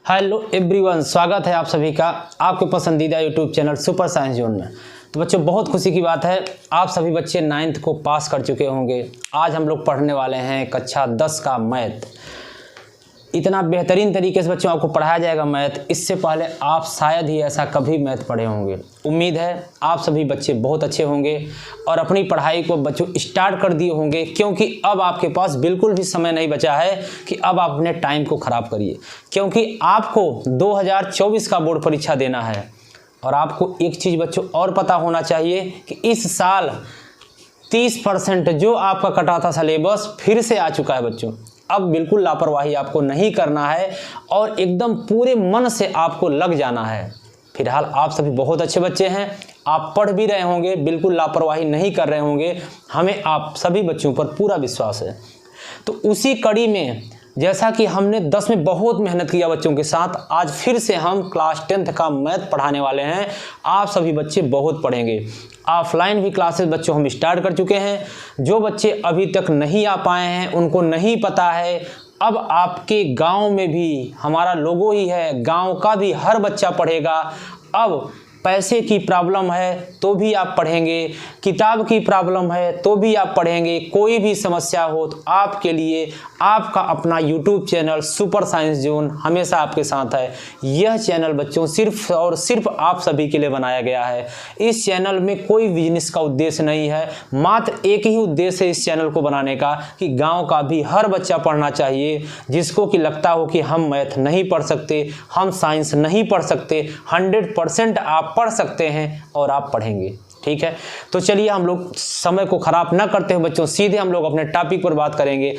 Hello everyone, स्वागत है आप सभी का आपके पसंदीदा YouTube channel super science zone में। तो बच्चों, बहुत खुशी की बात है, आप सभी बच्चे 9th को पास कर चुके होंगे। आज हम लोग पढ़ने वाले हैं कक्षा 10 का मैथ। इतना बेहतरीन तरीके से बच्चों आपको पढ़ाया जाएगा मैथ, इससे पहले आप शायद ही ऐसा कभी मैथ पढ़े होंगे। उम्मीद है आप सभी बच्चे बहुत अच्छे होंगे और अपनी पढ़ाई को बच्चों स्टार्ट कर दिए होंगे, क्योंकि अब आपके पास बिल्कुल भी समय नहीं बचा है कि अब आप अपने टाइम को ख़राब करिए, क्योंकि आपको 2024 का बोर्ड परीक्षा देना है। और आपको एक चीज़ बच्चों और पता होना चाहिए कि इस साल 30% जो आपका कटा था सिलेबस फिर से आ चुका है बच्चों। अब बिल्कुल लापरवाही आपको नहीं करना है और एकदम पूरे मन से आपको लग जाना है। फिलहाल आप सभी बहुत अच्छे बच्चे हैं, आप पढ़ भी रहे होंगे, बिल्कुल लापरवाही नहीं कर रहे होंगे, हमें आप सभी बच्चों पर पूरा विश्वास है। तो उसी कड़ी में जैसा कि हमने 10 में बहुत मेहनत किया बच्चों के साथ, आज फिर से हम क्लास 10th का मैथ पढ़ाने वाले हैं। आप सभी बच्चे बहुत पढ़ेंगे। ऑफलाइन भी क्लासेस बच्चों हम स्टार्ट कर चुके हैं। जो बच्चे अभी तक नहीं आ पाए हैं, उनको नहीं पता है, अब आपके गांव में भी हमारा लोगो ही है, गांव का भी हर बच्चा पढ़ेगा। अब पैसे की प्रॉब्लम है तो भी आप पढ़ेंगे, किताब की प्रॉब्लम है तो भी आप पढ़ेंगे, कोई भी समस्या हो तो आपके लिए आपका अपना YouTube channel super science zone हमेशा आपके साथ है। यह चैनल बच्चों सिर्फ और सिर्फ आप सभी के लिए बनाया गया है। इस चैनल में कोई बिजनेस का उद्देश्य नहीं है, मात्र एक ही उद्देश्य है इस चैनल को बनाने का कि गाँव का भी हर बच्चा पढ़ना चाहिए। जिसको कि लगता हो कि हम मैथ नहीं पढ़ सकते, हम साइंस नहीं पढ़ सकते, 100% आप पढ़ सकते हैं और आप पढ़ेंगे। ठीक है, तो चलिए हम लोग समय को खराब ना करते हुए बच्चों सीधे हम लोग अपने टॉपिक पर बात करेंगे।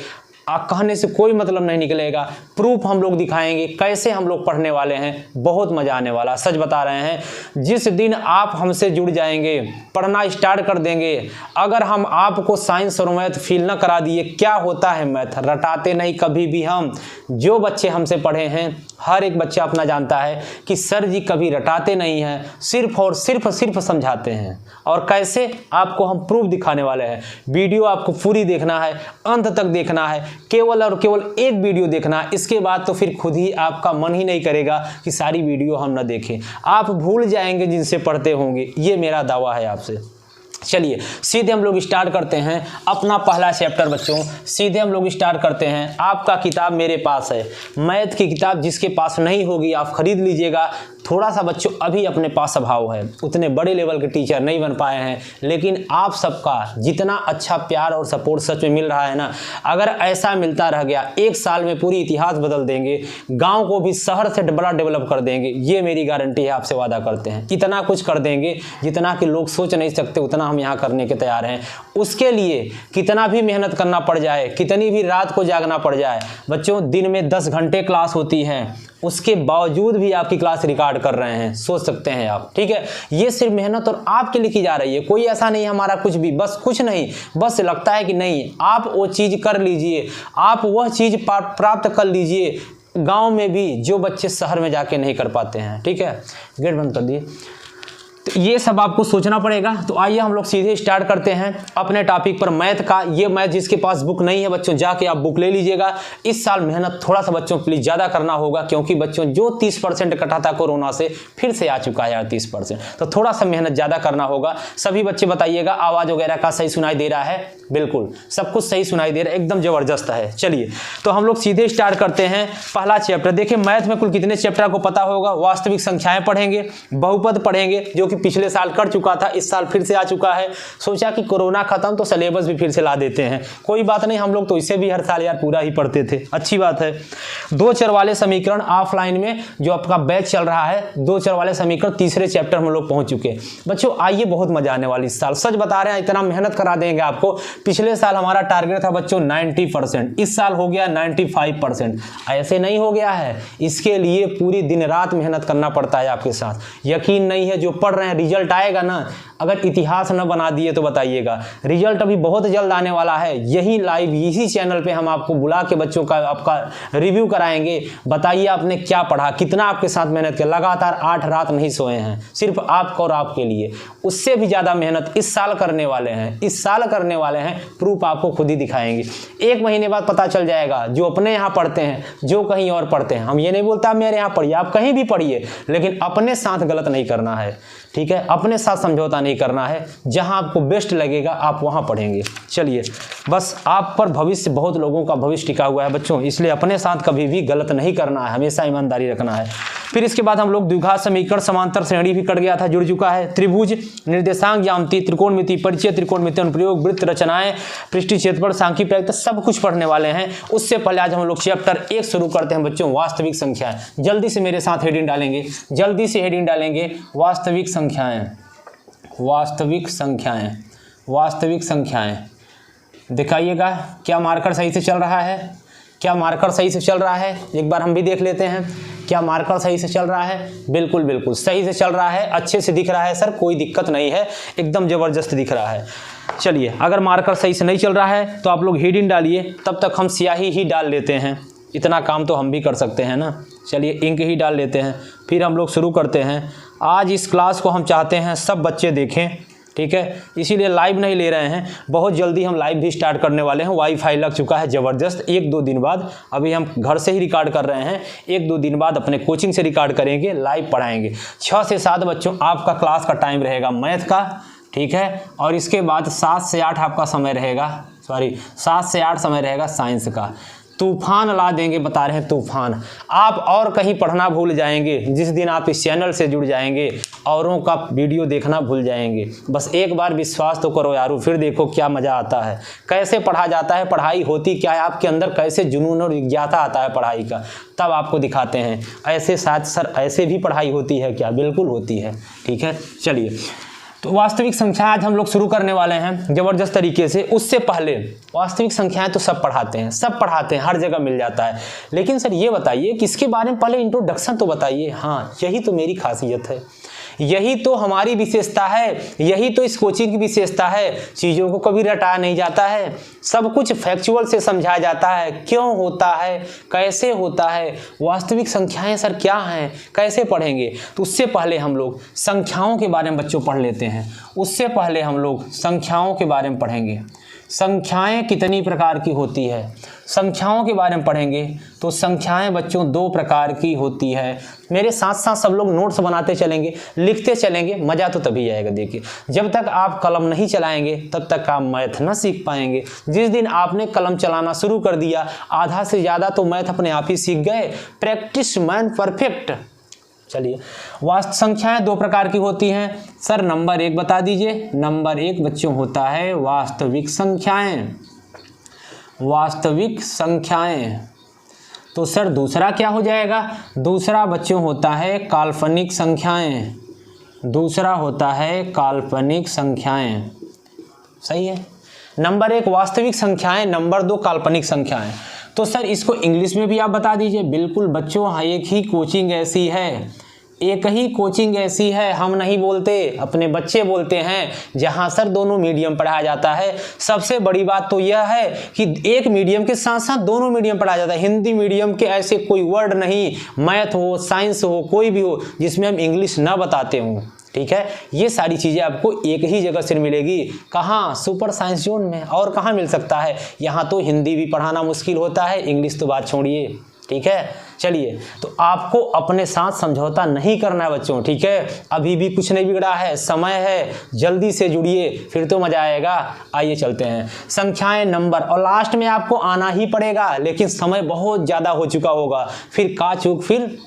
कहने से कोई मतलब नहीं निकलेगा, प्रूफ हम लोग दिखाएंगे कैसे हम लोग पढ़ने वाले हैं। बहुत मजा आने वाला, सच बता रहे हैं। जिस दिन आप हमसे जुड़ जाएंगे, पढ़ना स्टार्ट कर देंगे, अगर हम आपको साइंस और मैथ फील न करा दिए, क्या होता है मैथ, रटाते नहीं कभी भी हम। जो बच्चे हमसे पढ़े हैं हर एक बच्चा अपना जानता है कि सर जी कभी रटाते नहीं हैं, सिर्फ और सिर्फ समझाते हैं। और कैसे, आपको हम प्रूफ दिखाने वाले हैं। वीडियो आपको पूरी देखना है, अंत तक देखना है, केवल और केवल एक वीडियो देखना है। इसके बाद तो फिर खुद ही आपका मन ही नहीं करेगा कि सारी वीडियो हम ना देखें, आप भूल जाएंगे जिनसे पढ़ते होंगे, ये मेरा दावा है आपसे। चलिए सीधे हम लोग स्टार्ट करते हैं अपना पहला चैप्टर बच्चों। सीधे हम लोग स्टार्ट करते हैं। आपका किताब मेरे पास है, मैथ की किताब जिसके पास नहीं होगी आप खरीद लीजिएगा। थोड़ा सा बच्चों अभी अपने पास अभाव है, उतने बड़े लेवल के टीचर नहीं बन पाए हैं, लेकिन आप सबका जितना अच्छा प्यार और सपोर्ट सच में मिल रहा है ना, अगर ऐसा मिलता रह गया, एक साल में पूरी इतिहास बदल देंगे, गांव को भी शहर से बड़ा डेवलप कर देंगे। ये मेरी गारंटी है, आपसे वादा करते हैं। इतना कुछ कर देंगे जितना कि लोग सोच नहीं सकते, उतना हम यहाँ करने के तैयार हैं। उसके लिए कितना भी मेहनत करना पड़ जाए, कितनी भी रात को जागना पड़ जाए बच्चों, दिन में 10 घंटे क्लास होती है, उसके बावजूद भी आपकी क्लास रिकॉर्ड कर रहे हैं, सोच सकते हैं आप। ठीक है, ये सिर्फ मेहनत और आपके लिए की जा रही है, कोई ऐसा नहीं हमारा कुछ भी, बस कुछ नहीं, बस लगता है कि नहीं आप वो चीज़ कर लीजिए, आप वह चीज़ प्राप्त कर लीजिए गांव में भी, जो बच्चे शहर में जाके नहीं कर पाते हैं। ठीक है, गेट बंद कर दिए। तो ये सब आपको सोचना पड़ेगा। तो आइए हम लोग सीधे स्टार्ट करते हैं अपने टॉपिक पर, मैथ का। ये मैथ जिसके पास बुक नहीं है बच्चों, जाके आप बुक ले लीजिएगा। इस साल मेहनत थोड़ा सा बच्चों प्लीज ज़्यादा करना होगा, क्योंकि बच्चों जो 30% कटा था कोरोना से फिर से आ चुका है यार 30%, तो थोड़ा सा मेहनत ज़्यादा करना होगा। सभी बच्चे बताइएगा आवाज़ वगैरह का सही सुनाई दे रहा है? बिल्कुल सब कुछ सही सुनाई दे रहा है, एकदम ज़बरदस्त है। चलिए तो हम लोग सीधे स्टार्ट करते हैं पहला चैप्टर। देखिए मैथ में कुल कितने चैप्टर आपको पता होगा। वास्तविक संख्याएं पढ़ेंगे, बहुपद पढ़ेंगे जो कि पिछले साल कर चुका था, इस साल फिर से आ चुका है। सोचा कि कोरोना खत्म तो सिलेबस भी फिर से ला देते हैं, कोई बात नहीं, हम लोग तो इसे भी हर साल यार पूरा ही पढ़ते थे, अच्छी बात है। 2 चर वाले समीकरण ऑफलाइन में जो आपका बैच चल रहा है, 2 चर वाले समीकरण तीसरे चैप्टर हम लोग पहुंच चुके हैं बच्चों। आइए बहुत मजा आने वाली इस साल, सच बता रहे हैं, इतना मेहनत करा देंगे आपको। पिछले साल हमारा टारगेट था बच्चों 90%, इस साल हो गया 95%। ऐसे नहीं हो गया है, इसके लिए पूरी दिन रात मेहनत करना पड़ता है आपके साथ। यकीन नहीं है, जो पढ़ रहे हैं रिजल्ट आएगा ना, अगर इतिहास न बना दिए तो बताइएगा। रिजल्ट अभी बहुत जल्द आने वाला है, यही लाइव इसी चैनल पे हम आपको बुला के बच्चों का आपका रिव्यू कराएंगे। बताइए आपने क्या पढ़ा, कितना आपके साथ मेहनत किया। लगातार 8 रात नहीं सोए हैं सिर्फ आपको और आपके लिए। उससे भी ज़्यादा मेहनत इस साल करने वाले हैं, इस साल करने वाले हैं। प्रूफ आपको खुद ही दिखाएंगे। 1 महीने बाद पता चल जाएगा, जो अपने यहाँ पढ़ते हैं, जो कहीं और पढ़ते हैं। हम ये नहीं बोलता मेरे यहाँ पढ़िए, आप कहीं भी पढ़िए, लेकिन अपने साथ गलत नहीं करना है, ठीक है। अपने साथ समझौता नहीं करना है। जहां आपको बेस्ट लगेगा आप वहां पढ़ेंगे। चलिए, बस आप पर भविष्य, बहुत लोगों का भविष्य टिका हुआ है बच्चों, इसलिए अपने साथ कभी भी गलत नहीं करना है, हमेशा ईमानदारी रखना है। फिर इसके बाद हम लोग द्विघात समीकरण, समांतर श्रेणी भी कट गया था, जुड़ चुका है। त्रिभुज, निर्देशांक ज्यामिति, त्रिकोणमिति, परिचय, त्रिकोणमिति अनुप्रयोग, वृत्त रचनाएं, पृष्ठीय क्षेत्रफल, सांख्यिक प्रयोग, सब कुछ पढ़ने वाले हैं। उससे पहले आज हम लोग चैप्टर 1 शुरू करते हैं बच्चों, वास्तविक संख्याएं। जल्दी से मेरे साथ हेडिंग डालेंगे, जल्दी से हेडिंग डालेंगे, वास्तविक संख्याएं, वास्तविक संख्याएं, वास्तविक संख्याएं। दिखाइएगा क्या मार्कर सही से चल रहा है, क्या मार्कर सही से चल रहा है। एक बार हम भी देख लेते हैं, क्या मार्कर सही से चल रहा है। बिल्कुल बिल्कुल सही से चल रहा है, अच्छे से दिख रहा है सर, कोई दिक्कत नहीं है, एकदम ज़बरदस्त दिख रहा है। चलिए, अगर मार्कर सही से नहीं चल रहा है तो आप लोग हेडिंग डालिए, तब तक हम स्याही ही डाल लेते हैं। इतना काम तो हम भी कर सकते हैं ना। चलिए, इंक ही डाल लेते हैं, फिर हम लोग शुरू करते हैं। आज इस क्लास को हम चाहते हैं सब बच्चे देखें, ठीक है, इसीलिए लाइव नहीं ले रहे हैं। बहुत जल्दी हम लाइव भी स्टार्ट करने वाले हैं, वाईफाई लग चुका है ज़बरदस्त। 1-2 दिन बाद, अभी हम घर से ही रिकॉर्ड कर रहे हैं, 1-2 दिन बाद अपने कोचिंग से रिकॉर्ड करेंगे, लाइव पढ़ाएंगे। 6 से 7 बच्चों आपका क्लास का टाइम रहेगा मैथ का, ठीक है, और इसके बाद 7 से 8 आपका समय रहेगा, 7 से 8 समय रहेगा साइंस का। तूफान ला देंगे, बता रहे हैं तूफान। आप और कहीं पढ़ना भूल जाएंगे जिस दिन आप इस चैनल से जुड़ जाएंगे, औरों का वीडियो देखना भूल जाएंगे। बस एक बार विश्वास तो करो यारो, फिर देखो क्या मज़ा आता है, कैसे पढ़ा जाता है, पढ़ाई होती क्या है, आपके अंदर कैसे जुनून और जिज्ञासा आता है पढ़ाई का, तब आपको दिखाते हैं। ऐसे साथ सर ऐसे भी पढ़ाई होती है क्या? बिल्कुल होती है, ठीक है। चलिए, तो वास्तविक संख्या आज हम लोग शुरू करने वाले हैं ज़बरदस्त तरीके से। उससे पहले वास्तविक संख्याएं तो सब पढ़ाते हैं, सब पढ़ाते हैं, हर जगह मिल जाता है, लेकिन सर ये बताइए किसके बारे में, पहले इंट्रोडक्शन तो बताइए। हाँ, यही तो मेरी खासियत है, यही तो हमारी विशेषता है, यही तो इस कोचिंग की विशेषता है। चीज़ों को कभी रटाया नहीं जाता है, सब कुछ फैक्चुअल से समझाया जाता है, क्यों होता है, कैसे होता है। वास्तविक संख्याएं सर क्या हैं, कैसे पढ़ेंगे? तो उससे पहले हम लोग संख्याओं के बारे में बच्चों पढ़ लेते हैं। उससे पहले हम लोग संख्याओं के बारे में पढ़ेंगे। संख्याएं कितनी प्रकार की होती है, संख्याओं के बारे में पढ़ेंगे। तो संख्याएं बच्चों 2 प्रकार की होती है। मेरे साथ साथ सब लोग नोट्स बनाते चलेंगे, लिखते चलेंगे, मज़ा तो तभी आएगा। देखिए, जब तक आप कलम नहीं चलाएंगे तब तक आप मैथ ना सीख पाएंगे। जिस दिन आपने कलम चलाना शुरू कर दिया, आधा से ज़्यादा तो मैथ अपने आप ही सीख गए। Practice man perfect. चलिए, वास्तविक संख्याएं 2 प्रकार की होती हैं। सर नंबर 1 बता दीजिए। नंबर 1 बच्चों होता है वास्तविक संख्याएं, वास्तविक संख्याएं। तो सर दूसरा क्या हो जाएगा? दूसरा बच्चों होता है काल्पनिक संख्याएं, दूसरा होता है काल्पनिक संख्याएं। सही है। नंबर 1 वास्तविक संख्याएं, नंबर 2 काल्पनिक संख्याएं। तो सर इसको इंग्लिश में भी आप बता दीजिए। बिल्कुल बच्चों, हाँ, एक ही कोचिंग ऐसी है, एक ही कोचिंग ऐसी है, हम नहीं बोलते, अपने बच्चे बोलते हैं, जहां सर दोनों मीडियम पढ़ाया जाता है। सबसे बड़ी बात तो यह है कि एक मीडियम के साथ साथ दोनों मीडियम पढ़ाया जाता है। हिंदी मीडियम के ऐसे कोई वर्ड नहीं, मैथ हो, साइंस हो, कोई भी हो, जिसमें हम इंग्लिश ना बताते हों, ठीक है। ये सारी चीज़ें आपको एक ही जगह से मिलेगी। कहाँ? सुपर साइंस जोन में। और कहाँ मिल सकता है? यहाँ तो हिंदी भी पढ़ाना मुश्किल होता है, इंग्लिश तो बात छोड़िए, ठीक है। चलिए, तो आपको अपने साथ समझौता नहीं करना है बच्चों, ठीक है। अभी भी कुछ नहीं बिगड़ा है, समय है, जल्दी से जुड़िए, फिर तो मजा आएगा। आइए चलते हैं। संख्याएं, नंबर, और लास्ट में आपको आना ही पड़ेगा, लेकिन समय बहुत ज़्यादा हो चुका होगा, फिर का चूक, फिर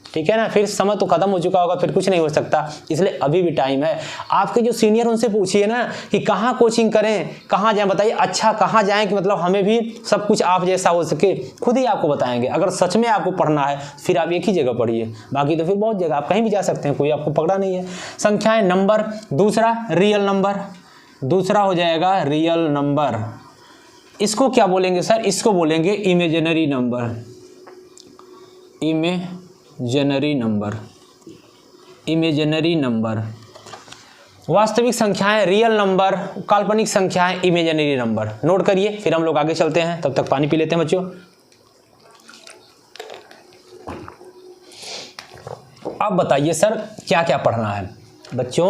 ठीक है ना, फिर समय तो खत्म हो चुका होगा, फिर कुछ नहीं हो सकता। इसलिए अभी भी टाइम है। आपके जो सीनियर उनसे पूछिए ना कि कहाँ कोचिंग करें, कहाँ जाएं, बताइए अच्छा कहाँ जाएं कि मतलब हमें भी सब कुछ आप जैसा हो सके। खुद ही आपको बताएंगे। अगर सच में आपको पढ़ना है फिर आप एक ही जगह पढ़िए, बाकी तो फिर बहुत जगह आप कहीं भी जा सकते हैं, कोई आपको पकड़ा नहीं है। संख्याएं, नंबर, दूसरा रियल नंबर, दूसरा हो जाएगा रियल नंबर। इसको क्या बोलेंगे सर? इसको बोलेंगे imaginary number, imaginary number, imaginary number. वास्तविक संख्याएं, रियल नंबर, काल्पनिक संख्याएं, इमेजिनरी नंबर। नोट करिए, फिर हम लोग आगे चलते हैं। तब तक पानी पी लेते हैं बच्चों। अब बताइए सर क्या क्या पढ़ना है बच्चों।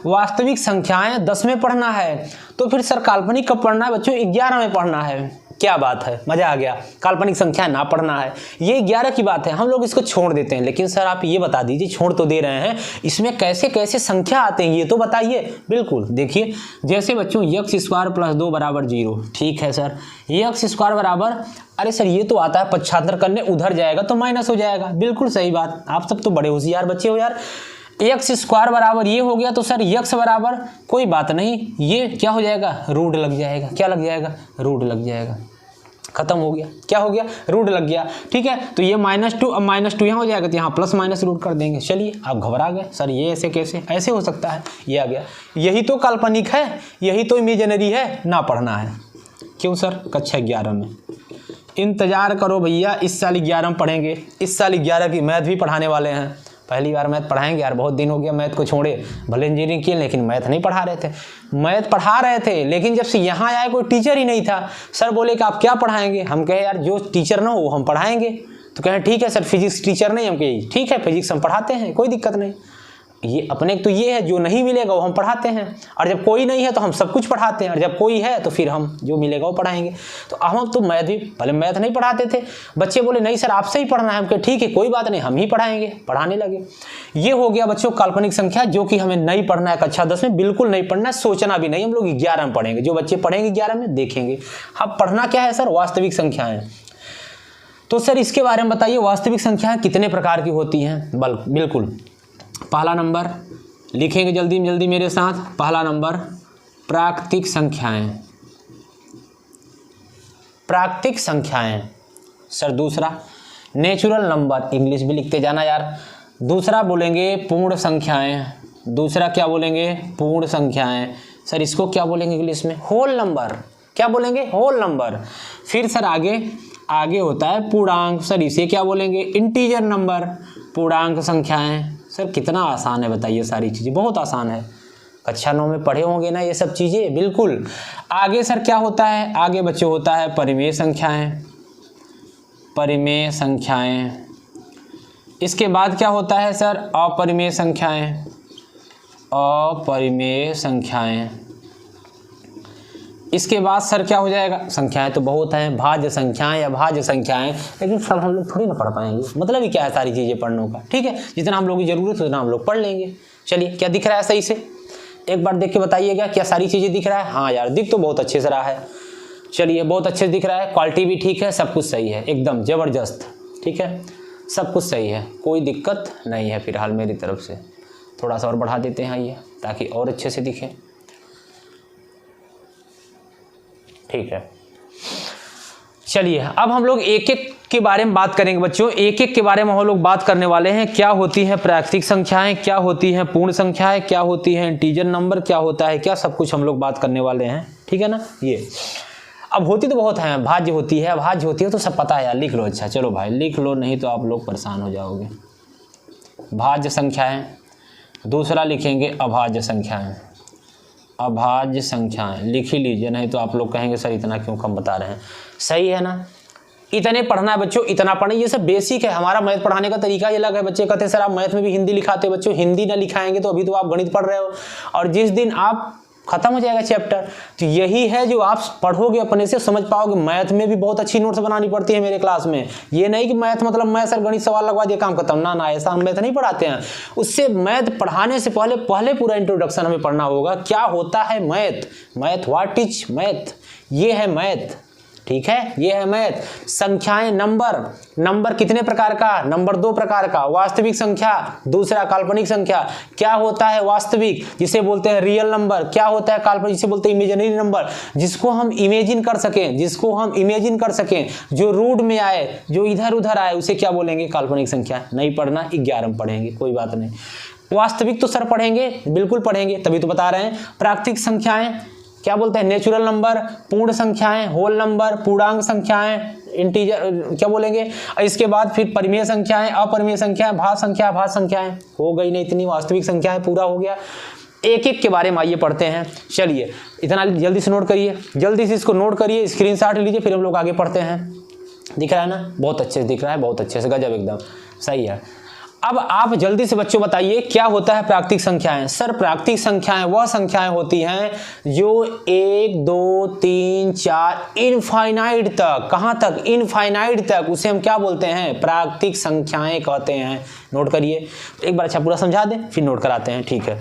वास्तविक संख्याएं 10 में पढ़ना है, तो फिर सर काल्पनिक कब पढ़ना है बच्चों? 11 में पढ़ना है। क्या बात है, मजा आ गया। काल्पनिक संख्या ना पढ़ना है, ये 11 की बात है, हम लोग इसको छोड़ देते हैं। लेकिन सर आप ये बता दीजिए, छोड़ तो दे रहे हैं, इसमें कैसे कैसे संख्या आते हैं ये तो बताइए। बिल्कुल, देखिए जैसे बच्चों x² + 2 = 0। ठीक है सर, x² बराबर, अरे सर ये तो आता है 75 करने, उधर जाएगा तो माइनस हो जाएगा। बिल्कुल सही बात, आप सब तो बड़े होशियार बच्चे हो यार। x² बराबर ये हो गया, तो सर x बराबर कोई बात नहीं, ये क्या हो जाएगा? रूट लग जाएगा। क्या लग जाएगा? रूट लग जाएगा। खत्म हो गया। क्या हो गया? रूट लग गया। ठीक है, तो ये -2, अब -2 यहाँ हो जाएगा, तो यहाँ प्लस माइनस रूट कर देंगे। चलिए, आप घबरा गए सर ये ऐसे कैसे? ऐसे हो सकता है, ये आ गया। यही तो काल्पनिक है, यही तो इमेजिनरी है, ना पढ़ना है। क्यों सर? कक्षा 11 में इंतजार करो भैया, इस साल 11 में पढ़ेंगे। इस साल 11 की मैथ भी पढ़ाने वाले हैं। पहली बार मैथ पढ़ाएंगे यार, बहुत दिन हो गया मैथ को छोड़े। भले इंजीनियरिंग किए लेकिन मैथ नहीं पढ़ा रहे थे। मैथ पढ़ा रहे थे, लेकिन जब से यहाँ आए कोई टीचर ही नहीं था। सर बोले कि आप क्या पढ़ाएंगे? हम कहे यार जो टीचर ना हो वो हम पढ़ाएंगे। तो कहें ठीक है सर, फिजिक्स टीचर नहीं। हम कहे ठीक है, फिजिक्स हम पढ़ाते हैं, कोई दिक्कत नहीं। ये अपने तो ये है, जो नहीं मिलेगा वो हम पढ़ाते हैं, और जब कोई नहीं है तो हम सब कुछ पढ़ाते हैं, और जब कोई है तो फिर हम जो मिलेगा वो पढ़ाएंगे। तो हम तो मैथ भी, पहले मैथ नहीं पढ़ाते थे। बच्चे बोले नहीं सर आपसे ही पढ़ना है। हम कहे ठीक है कोई बात नहीं, हम ही पढ़ाएंगे, पढ़ाने लगे। ये हो गया बच्चों काल्पनिक संख्या, जो कि हमें नहीं पढ़ना है कक्षा 10 में, बिल्कुल नहीं पढ़ना है, सोचना भी नहीं। हम लोग 11 में पढ़ेंगे, जो बच्चे पढ़ेंगे 11 में देखेंगे। अब पढ़ना क्या है सर? वास्तविक संख्याएं। तो सर इसके बारे में बताइए, वास्तविक संख्याएं कितने प्रकार की होती हैं? बिल्कुल, पहला नंबर लिखेंगे जल्दी जल्दी मेरे साथ। पहला नंबर प्राकृतिक संख्याएं, प्राकृतिक संख्याएं। सर दूसरा नेचुरल नंबर, इंग्लिश भी लिखते जाना यार। दूसरा बोलेंगे पूर्ण संख्याएं। दूसरा क्या बोलेंगे? पूर्ण संख्याएं। सर इसको क्या बोलेंगे इंग्लिश में? Whole number. क्या बोलेंगे? Whole number. फिर सर आगे होता है पूर्णांक। सर इसे क्या बोलेंगे? इंटीजर नंबर, पूर्णांक संख्याएं। सर कितना आसान है बताइए, सारी चीज़ें बहुत आसान है। कक्षा 9 में पढ़े होंगे ना ये सब चीज़ें। बिल्कुल। आगे सर क्या होता है? आगे बच्चे होता है परिमेय संख्याएं, परिमेय संख्याएं। इसके बाद क्या होता है सर? अपरिमेय संख्याएं, अपरिमेय संख्याएं। इसके बाद सर क्या हो जाएगा? संख्याएं तो बहुत हैं, भाज्य संख्याएं, अभाज्य संख्याएं, लेकिन सब हम लोग थोड़ी ना पढ़ पाएंगे। मतलब ही क्या है सारी चीज़ें पढ़ने का? ठीक है, जितना हम लोगों की जरूरत है उतना हम लोग पढ़ लेंगे। चलिए, क्या दिख रहा है सही से? एक बार देख के बताइएगा, क्या सारी चीज़ें दिख रहा है? हाँ यार, दिख तो बहुत अच्छे से रहा है। चलिए, बहुत अच्छे से दिख रहा है, क्वालिटी भी ठीक है, सब कुछ सही है, एकदम ज़बरदस्त। ठीक है, सब कुछ सही है, कोई दिक्कत नहीं है। फिलहाल मेरी तरफ से थोड़ा सा और बढ़ा देते हैं ये, ताकि और अच्छे से दिखे। ठीक है, चलिए अब हम लोग एक एक के बारे में बात करेंगे बच्चों। एक एक के बारे में हम लोग बात करने वाले हैं। क्या होती है प्राकृतिक संख्याएं, क्या होती हैं पूर्ण संख्याएं, क्या होती है इंटीजर नंबर, क्या होता है क्या, सब कुछ हम लोग बात करने वाले हैं। ठीक है ना? ये अब होती तो बहुत है, भाज्य होती है, अभाज्य होती है, तो सब पता है यार, लिख लो। अच्छा चलो भाई लिख लो, नहीं तो आप लोग परेशान हो जाओगे। भाज्य संख्याएं, दूसरा लिखेंगे अभाज्य संख्याएं। अभाज्य संख्याएं लिख ही लीजिए, नहीं तो आप लोग कहेंगे सर इतना क्यों कम बता रहे हैं। सही है ना? इतने पढ़ना है बच्चों, इतना पढ़ना, ये सब बेसिक है। हमारा मैथ पढ़ाने का तरीका ही अलग है। बच्चे कहते हैं सर आप मैथ में भी हिंदी लिखाते हो। बच्चों हिंदी ना लिखाएंगे तो अभी तो आप गणित पढ़ रहे हो, और जिस दिन आप खत्म हो जाएगा चैप्टर, तो यही है जो आप पढ़ोगे अपने से समझ पाओगे। मैथ में भी बहुत अच्छी नोट्स बनानी पड़ती है मेरे क्लास में। ये नहीं कि मैथ मतलब मैं सर गणित सवाल लगवा दिया काम खत्म, ना ना, ऐसा हम मैथ नहीं पढ़ाते हैं। उससे मैथ पढ़ाने से पहले पूरा इंट्रोडक्शन हमें पढ़ना होगा। क्या होता है math? Math, what is math? ये है मैथ। ठीक है, ये है मैथ। संख्याएं, नंबर कितने प्रकार का? नंबर 2 प्रकार का, वास्तविक संख्या, दूसरा काल्पनिक संख्या। क्या होता है वास्तविक? जिसे बोलते हैं रियल नंबर। क्या होता है काल्पनिक? जिसे बोलते हैं इमेजिनरी नंबर, जिसको हम इमेजिन कर सकें, जो रूट में आए, जो इधर उधर आए, उसे क्या बोलेंगे? काल्पनिक संख्या। नहीं पढ़ना, 11 में पढ़ेंगे, कोई बात नहीं। वास्तविक तो सर पढ़ेंगे, बिल्कुल पढ़ेंगे, तभी तो बता रहे हैं। प्राकृतिक संख्याएं क्या बोलते हैं? नेचुरल नंबर, पूर्ण संख्याएं, होल नंबर, पूर्णांक संख्याएं, इंटीजर क्या बोलेंगे? इसके बाद फिर परिमेय संख्याएं, अपरिमेय संख्याएं, भाज्य संख्याएं हो गई नहीं इतनी, वास्तविक संख्याएं पूरा हो गया। एक एक के बारे में आइए पढ़ते हैं। चलिए इतना जल्दी से नोट करिए, जल्दी से इसको नोट करिए, स्क्रीनशॉट लीजिए, फिर हम लोग आगे पढ़ते हैं। दिख रहा है ना, बहुत अच्छे से दिख रहा है, बहुत अच्छे से, गजब, एकदम सही है। अब आप जल्दी से बच्चों बताइए क्या होता है प्राकृतिक संख्याएं। सर प्राकृतिक संख्याएं वह संख्याएं होती हैं जो 1 2 3 4 इनफाइनाइट तक, कहां तक, इनफाइनाइट तक, उसे हम क्या बोलते हैं, प्राकृतिक संख्याएं कहते हैं। नोट करिए, एक बार अच्छा पूरा समझा दें फिर नोट कराते हैं, ठीक है।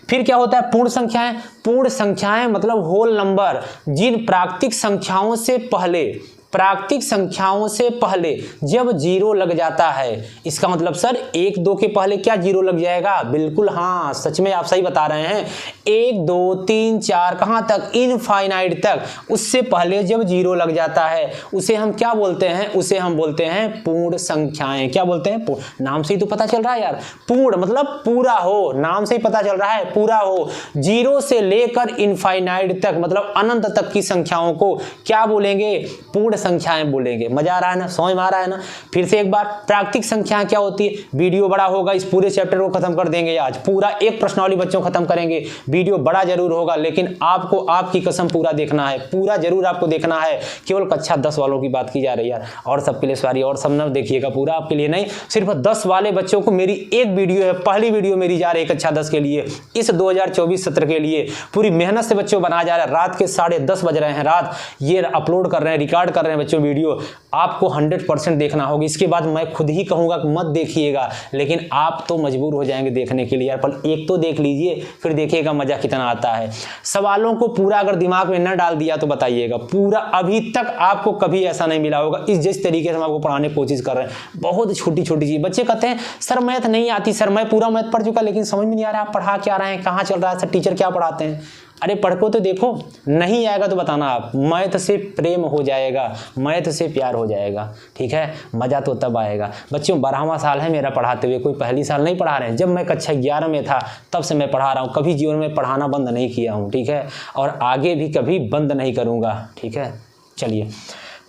फिर क्या होता है पूर्ण संख्याएं। पूर्ण संख्याएं मतलब होल नंबर, जिन प्राकृतिक संख्याओं से पहले, प्राकृतिक संख्याओं से पहले जब जीरो लग जाता है। इसका मतलब सर 1 2 के पहले क्या जीरो लग जाएगा, बिल्कुल हाँ, सच में आप सही बता रहे हैं। 1 2 3 4 कहां तक, इनफाइनाइट तक, उससे पहले जब जीरो लग जाता है उसे हम क्या बोलते हैं, उसे हम बोलते हैं पूर्ण संख्याएं। क्या बोलते हैं, नाम से ही तो पता चल रहा है यार, पूर्ण मतलब पूरा हो, नाम से ही पता चल रहा है पूरा हो। जीरो से लेकर इनफाइनाइट तक मतलब अनंत तक की संख्याओं को क्या बोलेंगे, पूर्ण संख्याएं बोलेंगे। मजा आ रहा है ना, समझ में आ रहा है ना। फिर से एक बार, प्राकृतिक संख्याएं क्या होती है। वीडियो बड़ा होगा, इस पूरे चैप्टर को खत्म कर देंगे आज, पूरा एक प्रश्नावली बच्चों खत्म करेंगे। वीडियो बड़ा जरूर होगा लेकिन आपको आपकी कसम पूरा देखना है, पूरा जरूर आपको देखना है। केवल कक्षा 10 वालों की बात की जा रही है यार, और सबके लिए सॉरी, और सब न देखिएगा, पूरा आपके लिए नहीं, सिर्फ 10 वाले बच्चों को मेरी एक वीडियो है, पहली वीडियो मेरी जा रही है कक्षा 10 के लिए, इस 2024 सत्र के लिए। पूरी मेहनत से बच्चों बना जा रहा है, रात के 10:30 बज रहे हैं, रात ये अपलोड कर रहे हैं, रिकॉर्ड कर रहे हैं बच्चों वीडियो। आपको 100% देखना होगा। इसके बाद मैं खुद ही कहूंगा कि मत देखिएगा, लेकिन आप तो मजबूर हो जाएंगे देखने के लिए यार, पर एक तो देख लीजिए फिर देखिएगा मजा कितना आता है। सवालों को पूरा अगर दिमाग में न डाल दिया तो बताइएगा, पूरा अभी तक आपको कभी ऐसा नहीं मिला होगा इस जिस तरीके से हम आपको पढ़ाने की कोशिश कर रहे हैं। बहुत छोटी छोटी चीज, बच्चे कहते हैं सर मैथ नहीं आती, सर मैं पूरा मैथ पढ़ चुका लेकिन समझ में नहीं आ रहा आप पढ़ा क्या रहे हैं, कहाँ चल रहा है सर, टीचर क्या पढ़ाते हैं। अरे पढ़ को तो देखो, नहीं आएगा तो बताना आप। मैथ से प्रेम हो जाएगा, मैथ से प्यार हो जाएगा, ठीक है। मज़ा तो तब आएगा। बच्चों 12वां साल है मेरा पढ़ाते हुए, कोई पहली साल नहीं पढ़ा रहे हैं। जब मैं कक्षा 11 में था तब से मैं पढ़ा रहा हूँ, कभी जीवन में पढ़ाना बंद नहीं किया हूँ, ठीक है, और आगे भी कभी बंद नहीं करूँगा, ठीक है। चलिए,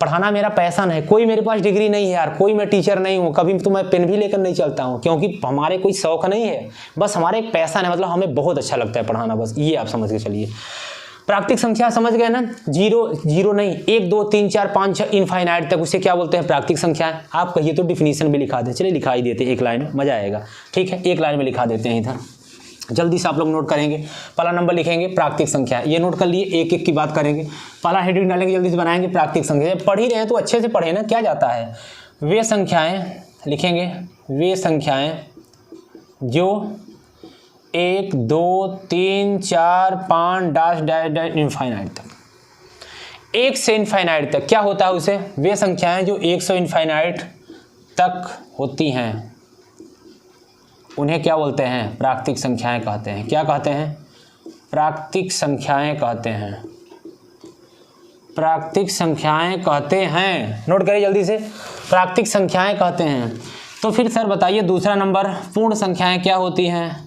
पढ़ाना मेरा पैशन है, कोई मेरे पास डिग्री नहीं है यार, कोई मैं टीचर नहीं हूँ, कभी तो मैं पेन भी लेकर नहीं चलता हूँ, क्योंकि हमारे कोई शौक नहीं है, बस हमारे एक पैशन है, मतलब हमें बहुत अच्छा लगता है पढ़ाना, बस ये आप समझ के चलिए। प्राकृतिक संख्या समझ गए ना, जीरो नहीं, 1 2 3 4 5 6 इनफाइनाइट तक, उसे क्या बोलते हैं, प्राकृतिक संख्याएं। आप कहिए तो डिफिनीशन भी लिखा दे, चलिए लिखा ही देते एक लाइन में, मजा आएगा, ठीक है, एक लाइन में लिखा देते हैं इधर। जल्दी से आप लोग नोट करेंगे, पहला नंबर लिखेंगे प्राकृतिक संख्या, ये नोट कर लिए, एक एक की बात करेंगे, पहला हेडिंग डालेंगे, जल्दी से बनाएंगे प्राकृतिक संख्या। पढ़ ही रहे हैं तो अच्छे से पढ़े ना, क्या जाता है। वे संख्याएं लिखेंगे, वे संख्याएं जो 1 2 3 4 5 डैश डैश डैश इनफाइनाइट तक, 1 से इनफाइनाइट तक क्या होता है उसे, वे संख्याएं जो 1 से इनफाइनाइट तक होती हैं उन्हें क्या बोलते हैं, प्राकृतिक संख्याएं कहते हैं। क्या कहते हैं, प्राकृतिक संख्याएं कहते हैं, प्राकृतिक संख्याएं कहते हैं। नोट करिए जल्दी से, प्राकृतिक संख्याएं कहते हैं। तो फिर सर बताइए दूसरा नंबर, पूर्ण संख्याएं क्या होती हैं।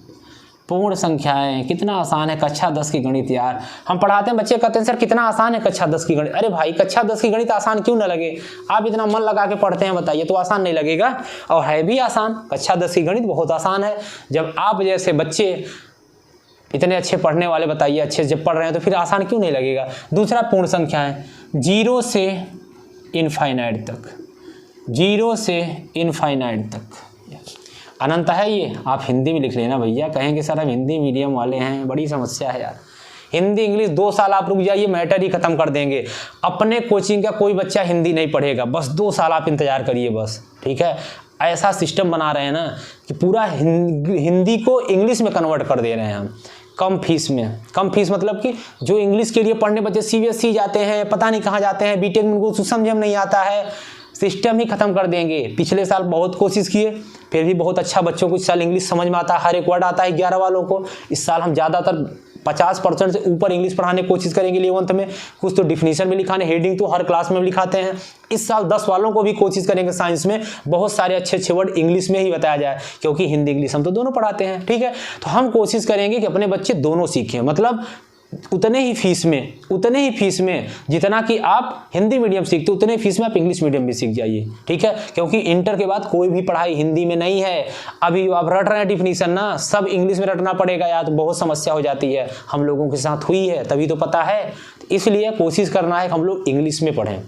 पूर्ण संख्याएं, कितना आसान है, कक्षा 10 की गणित यार, हम पढ़ाते हैं, बच्चे कहते हैं सर कितना आसान है कक्षा 10 की गणित। अरे भाई कक्षा 10 की गणित आसान क्यों ना लगे, आप इतना मन लगा के पढ़ते हैं, बताइए तो आसान नहीं लगेगा, और है भी आसान। कक्षा 10 की गणित बहुत आसान है, जब आप जैसे बच्चे इतने अच्छे पढ़ने वाले, बताइए अच्छे जब पढ़ रहे हैं तो फिर आसान क्यों नहीं लगेगा। दूसरा पूर्ण संख्याएं, 0 से इनफाइनाइट तक, 0 से इनफाइनाइट तक, अनंत है ये, आप हिंदी में लिख लेना भैया, कहेंगे सर हम हिंदी मीडियम वाले हैं, बड़ी समस्या है यार। हिंदी इंग्लिश 2 साल आप रुक जाइए, मैटर ही खत्म कर देंगे। अपने कोचिंग का कोई बच्चा हिंदी नहीं पढ़ेगा, बस 2 साल आप इंतजार करिए बस, ठीक है। ऐसा सिस्टम बना रहे हैं ना कि पूरा हिंदी को इंग्लिश में कन्वर्ट कर दे रहे हैं हम, कम फीस में। कम फीस मतलब कि जो इंग्लिश के लिए पढ़ने बच्चे CBSE जाते हैं, पता नहीं कहाँ जाते हैं, बीटेक में उनको समझ में नहीं आता है, सिस्टम ही खत्म कर देंगे। पिछले साल बहुत कोशिश किए, फिर भी बहुत अच्छा बच्चों को इस साल इंग्लिश समझ में आता है, हर एक वर्ड आता है 11 वालों को। इस साल हम ज़्यादातर 50% से ऊपर इंग्लिश पढ़ाने की कोशिश करेंगे 11th में। कुछ तो डिफिनीशन भी लिखाने, हेडिंग तो हर क्लास में लिखाते हैं। इस साल 10 वालों को भी कोशिश करेंगे साइंस में बहुत सारे अच्छे अच्छे वर्ड इंग्लिश में ही बताया जाए, क्योंकि हिंदी इंग्लिश हम तो दोनों पढ़ाते हैं, ठीक है। तो हम कोशिश करेंगे कि अपने बच्चे दोनों सीखें, मतलब उतने ही फीस में जितना कि आप हिंदी मीडियम सीखते उतने फीस में आप इंग्लिश मीडियम भी सीख जाइए, ठीक है। क्योंकि इंटर के बाद कोई भी पढ़ाई हिंदी में नहीं है। अभी आप रट रहे हैं डिफिनीशन ना, सब इंग्लिश में रटना पड़ेगा यार, तो बहुत समस्या हो जाती है। हम लोगों के साथ हुई है तभी तो पता है। इसलिए कोशिश करना है कि हम लोग इंग्लिश में पढ़ें।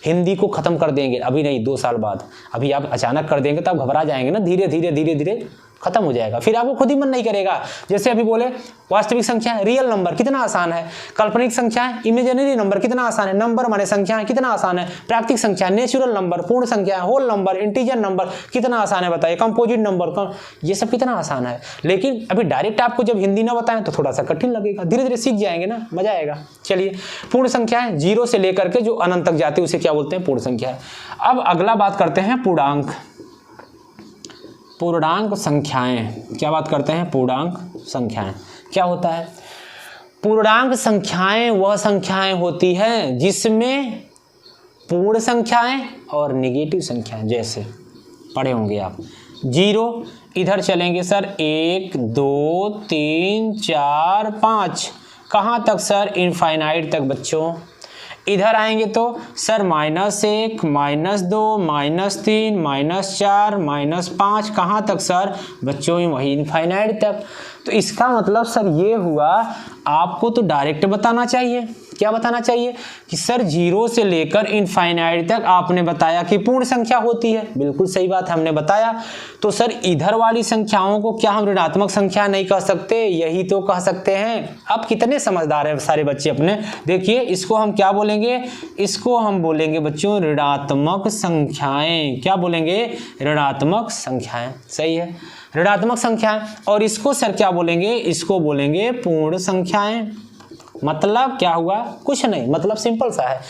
हिंदी को ख़त्म कर देंगे अभी नहीं, 2 साल बाद। अभी आप अचानक कर देंगे तो आप घबरा जाएंगे ना, धीरे धीरे खत्म हो जाएगा, फिर आपको खुद ही मन नहीं करेगा। जैसे अभी बोले वास्तविक संख्या है, रियल नंबर कितना आसान है, काल्पनिक संख्या है, इमेजिनरी नंबर कितना आसान है, नंबर माने संख्या है कितना आसान है, प्राकृतिक संख्या, नेचुरल नंबर, पूर्ण संख्या, होल नंबर, इंटीजर नंबर कितना आसान है बताइए, कंपोजिट नंबर, ये सब कितना आसान है। लेकिन अभी डायरेक्ट आपको जब हिंदी ना बताएं तो थोड़ा सा कठिन लगेगा, धीरे धीरे सीख जाएंगे ना, मजा आएगा। चलिए, पूर्ण संख्या है, 0 से लेकर के जो अनंत तक जाती है उसे क्या बोलते हैं, पूर्ण संख्या है। अब अगला बात करते हैं पूर्णांक संख्याएं। क्या बात करते हैं, पूर्णांक संख्याएं। क्या होता है, पूर्णांक संख्याएं वह संख्याएं होती हैं जिसमें पूर्ण संख्याएं और नेगेटिव संख्याएं, जैसे पढ़े होंगे आप 0, इधर चलेंगे सर 1 2 3 4 5, कहाँ तक सर, इनफाइनाइट तक बच्चों। इधर आएंगे तो सर -1 -2 -3 -4 -5, कहाँ तक सर बच्चों, वही इनफाइनाइट तक। तो इसका मतलब सर ये हुआ, आपको तो डायरेक्ट बताना चाहिए। क्या बताना चाहिए कि सर 0 से लेकर इनफाइनाइट तक आपने बताया कि पूर्ण संख्या होती है, बिल्कुल सही बात है, हमने बताया। तो सर इधर वाली संख्याओं को क्या हम ऋणात्मक संख्या नहीं कह सकते, यही तो कह सकते हैं। अब कितने समझदार हैं सारे बच्चे अपने, देखिए इसको हम क्या बोलेंगे, इसको हम बोलेंगे बच्चों ऋणात्मक संख्याएं। क्या बोलेंगे, ऋणात्मक संख्याएं, सही है, ऋणात्मक संख्याएं। और इसको सर क्या बोलेंगे, इसको बोलेंगे पूर्ण संख्याएं। मतलब क्या हुआ, कुछ नहीं, मतलब सिंपल सा है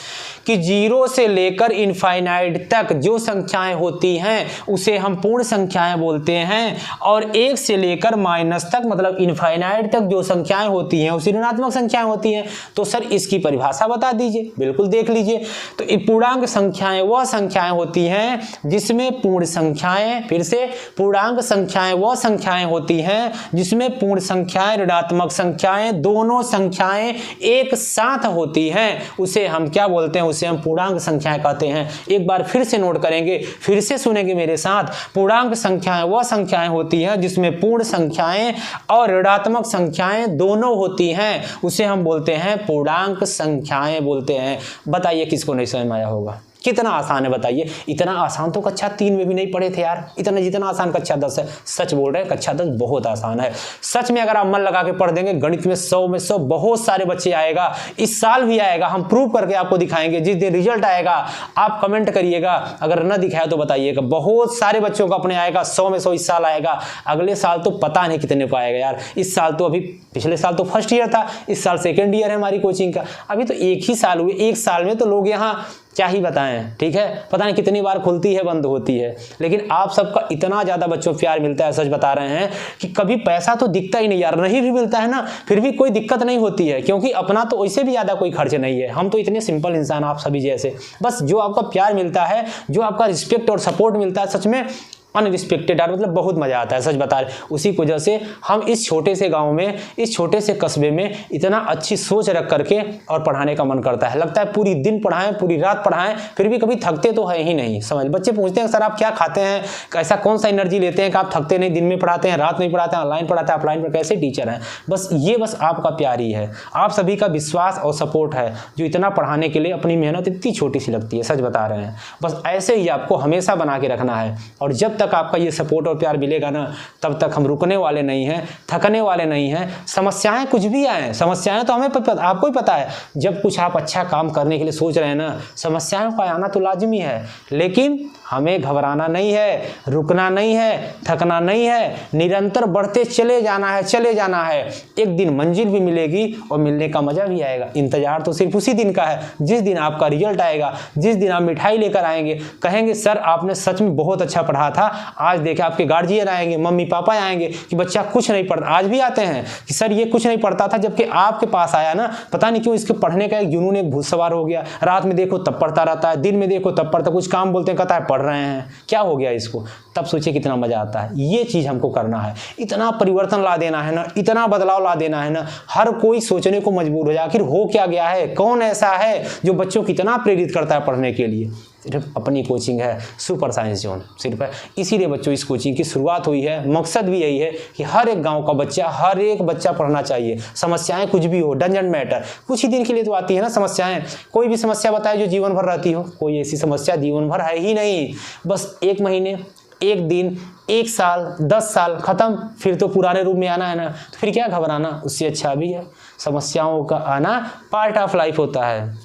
कि 0 से लेकर इनफाइनाइट तक जो संख्याएं होती हैं उसे हम पूर्ण संख्याएं बोलते हैं, और 1 से लेकर माइनस तक मतलब इनफाइनाइट तक जो संख्याएं होती हैं उसे ऋणात्मक संख्याएं होती हैं। तो सर इसकी परिभाषा बता दीजिए, बिल्कुल देख लीजिए। तो पूर्णांक संख्याएं वह संख्याएं होती हैं जिसमें पूर्ण संख्याएं, फिर से पूर्णांक संख्याएं वह संख्याएं होती हैं जिसमें पूर्ण संख्याएं ऋणात्मक संख्याएं दोनों संख्याएं एक साथ होती हैं, उसे हम क्या बोलते हैं, उसे हम पूर्णांक संख्याएं कहते हैं। एक बार फिर से नोट करेंगे, फिर से सुनेंगे मेरे साथ। पूर्णांक संख्याएं वह संख्याएं होती हैं जिसमें पूर्ण संख्याएं और ऋणात्मक संख्याएं दोनों होती हैं, उसे हम बोलते हैं पूर्णांक संख्याएं बोलते हैं। बताइए किसको नहीं समझ में आया होगा, कितना आसान है बताइए। इतना आसान तो कक्षा 3 में भी नहीं पढ़े थे यार, इतना जितना आसान कक्षा 10 है। सच बोल रहे हैं, कक्षा 10 बहुत आसान है सच में। अगर आप मन लगा के पढ़ देंगे, गणित में 100 में 100 बहुत सारे बच्चे आएगा, इस साल भी आएगा, हम प्रूव करके आपको दिखाएंगे। जिस दिन रिजल्ट आएगा आप कमेंट करिएगा, अगर न दिखाया तो बताइएगा। बहुत सारे बच्चों का अपने आएगा, 100 में 100 इस साल आएगा, अगले साल तो पता नहीं कितने को आएगा यार। इस साल तो अभी, पिछले साल तो फर्स्ट ईयर था, इस साल सेकेंड ईयर है हमारी कोचिंग का, अभी तो 1 ही साल हुए। 1 साल में तो लोग यहाँ क्या ही बताएं, ठीक है, पता नहीं कितनी बार खुलती है बंद होती है, लेकिन आप सबका इतना ज़्यादा बच्चों प्यार मिलता है, सच बता रहे हैं कि कभी पैसा तो दिखता ही नहीं यार, नहीं भी मिलता है ना फिर भी कोई दिक्कत नहीं होती है, क्योंकि अपना तो वैसे भी ज़्यादा कोई खर्च नहीं है। हम तो इतने सिंपल इंसान आप सभी जैसे, बस जो आपका प्यार मिलता है, जो आपका रिस्पेक्ट और सपोर्ट मिलता है, सच में अनरिस्पेक्टेड यार, मतलब बहुत मजा आता है, सच बता रहे। उसी की वजह से हम इस छोटे से गांव में, इस छोटे से कस्बे में इतना अच्छी सोच रख करके और पढ़ाने का मन करता है। लगता है पूरी दिन पढ़ाएं, पूरी रात पढ़ाएं, फिर भी कभी थकते तो है ही नहीं। समझ, बच्चे पूछते हैं सर आप क्या खाते हैं, कैसा कौन सा एनर्जी लेते हैं कि आप थकते नहीं, दिन में पढ़ाते हैं, रात में पढ़ाते हैं, ऑनलाइन पढ़ाते हैं, ऑफलाइन पर कैसे टीचर हैं। बस ये बस आपका प्यार ही है, आप सभी का विश्वास और सपोर्ट है जो इतना पढ़ाने के लिए अपनी मेहनत इतनी छोटी सी लगती है, सच बता रहे हैं। बस ऐसे ही आपको हमेशा बना के रखना है, और जब तक आपका ये सपोर्ट और प्यार मिलेगा ना, तब तक हम रुकने वाले नहीं हैं, थकने वाले नहीं हैं। समस्याएं कुछ भी आए, समस्याएं तो हमें आपको ही पता है, जब कुछ आप अच्छा काम करने के लिए सोच रहे हैं ना, समस्याओं का आना तो लाजमी है, लेकिन हमें घबराना नहीं है, रुकना नहीं है, थकना नहीं है, निरंतर बढ़ते चले जाना है, चले जाना है। एक दिन मंजिल भी मिलेगी और मिलने का मजा भी आएगा। इंतजार तो सिर्फ उसी दिन का है, जिस दिन आपका रिजल्ट आएगा, जिस दिन आप मिठाई लेकर आएंगे, कहेंगे सर आपने सच में बहुत अच्छा पढ़ा था, आज देखे आपके गार्जियन आएंगे, मम्मी पापा आएंगे कि बच्चा कुछ नहीं पढ़ता, आज भी आते हैं कि सर ये कुछ नहीं पढ़ता था, जबकि आपके पास आया ना, पता नहीं क्यों इसके पढ़ने का एक जुनून, एक भूत सवार हो गया। रात में देखो तब पढ़ता रहता है, दिन में देखो तब पढ़ता, कुछ काम बोलते हैं कहता है पढ़ रहे हैं, क्या हो गया इसको। तब सोचिए कितना मजा आता है। ये चीज़ हमको करना है, इतना परिवर्तन ला देना है ना, इतना बदलाव ला देना है ना, हर कोई सोचने को मजबूर हो जाए आखिर हो क्या गया है, कौन ऐसा है जो बच्चों को इतना प्रेरित करता है पढ़ने के लिए। सिर्फ अपनी कोचिंग है सुपर साइंस जोन, सिर्फ है। इसीलिए बच्चों इस कोचिंग की शुरुआत हुई है। मकसद भी यही है कि हर एक गांव का बच्चा, हर एक बच्चा पढ़ना चाहिए। समस्याएं कुछ भी हो, डजंट मैटर, कुछ ही दिन के लिए तो आती है ना समस्याएं। कोई भी समस्या बताए जो जीवन भर रहती हो, कोई ऐसी समस्या जीवन भर है ही नहीं। बस 1 महीने, 1 दिन, 1 साल, 10 साल खत्म, फिर तो पुराने रूप में आना है ना, तो फिर क्या घबराना। उससे अच्छा भी है समस्याओं का आना पार्ट ऑफ लाइफ होता है,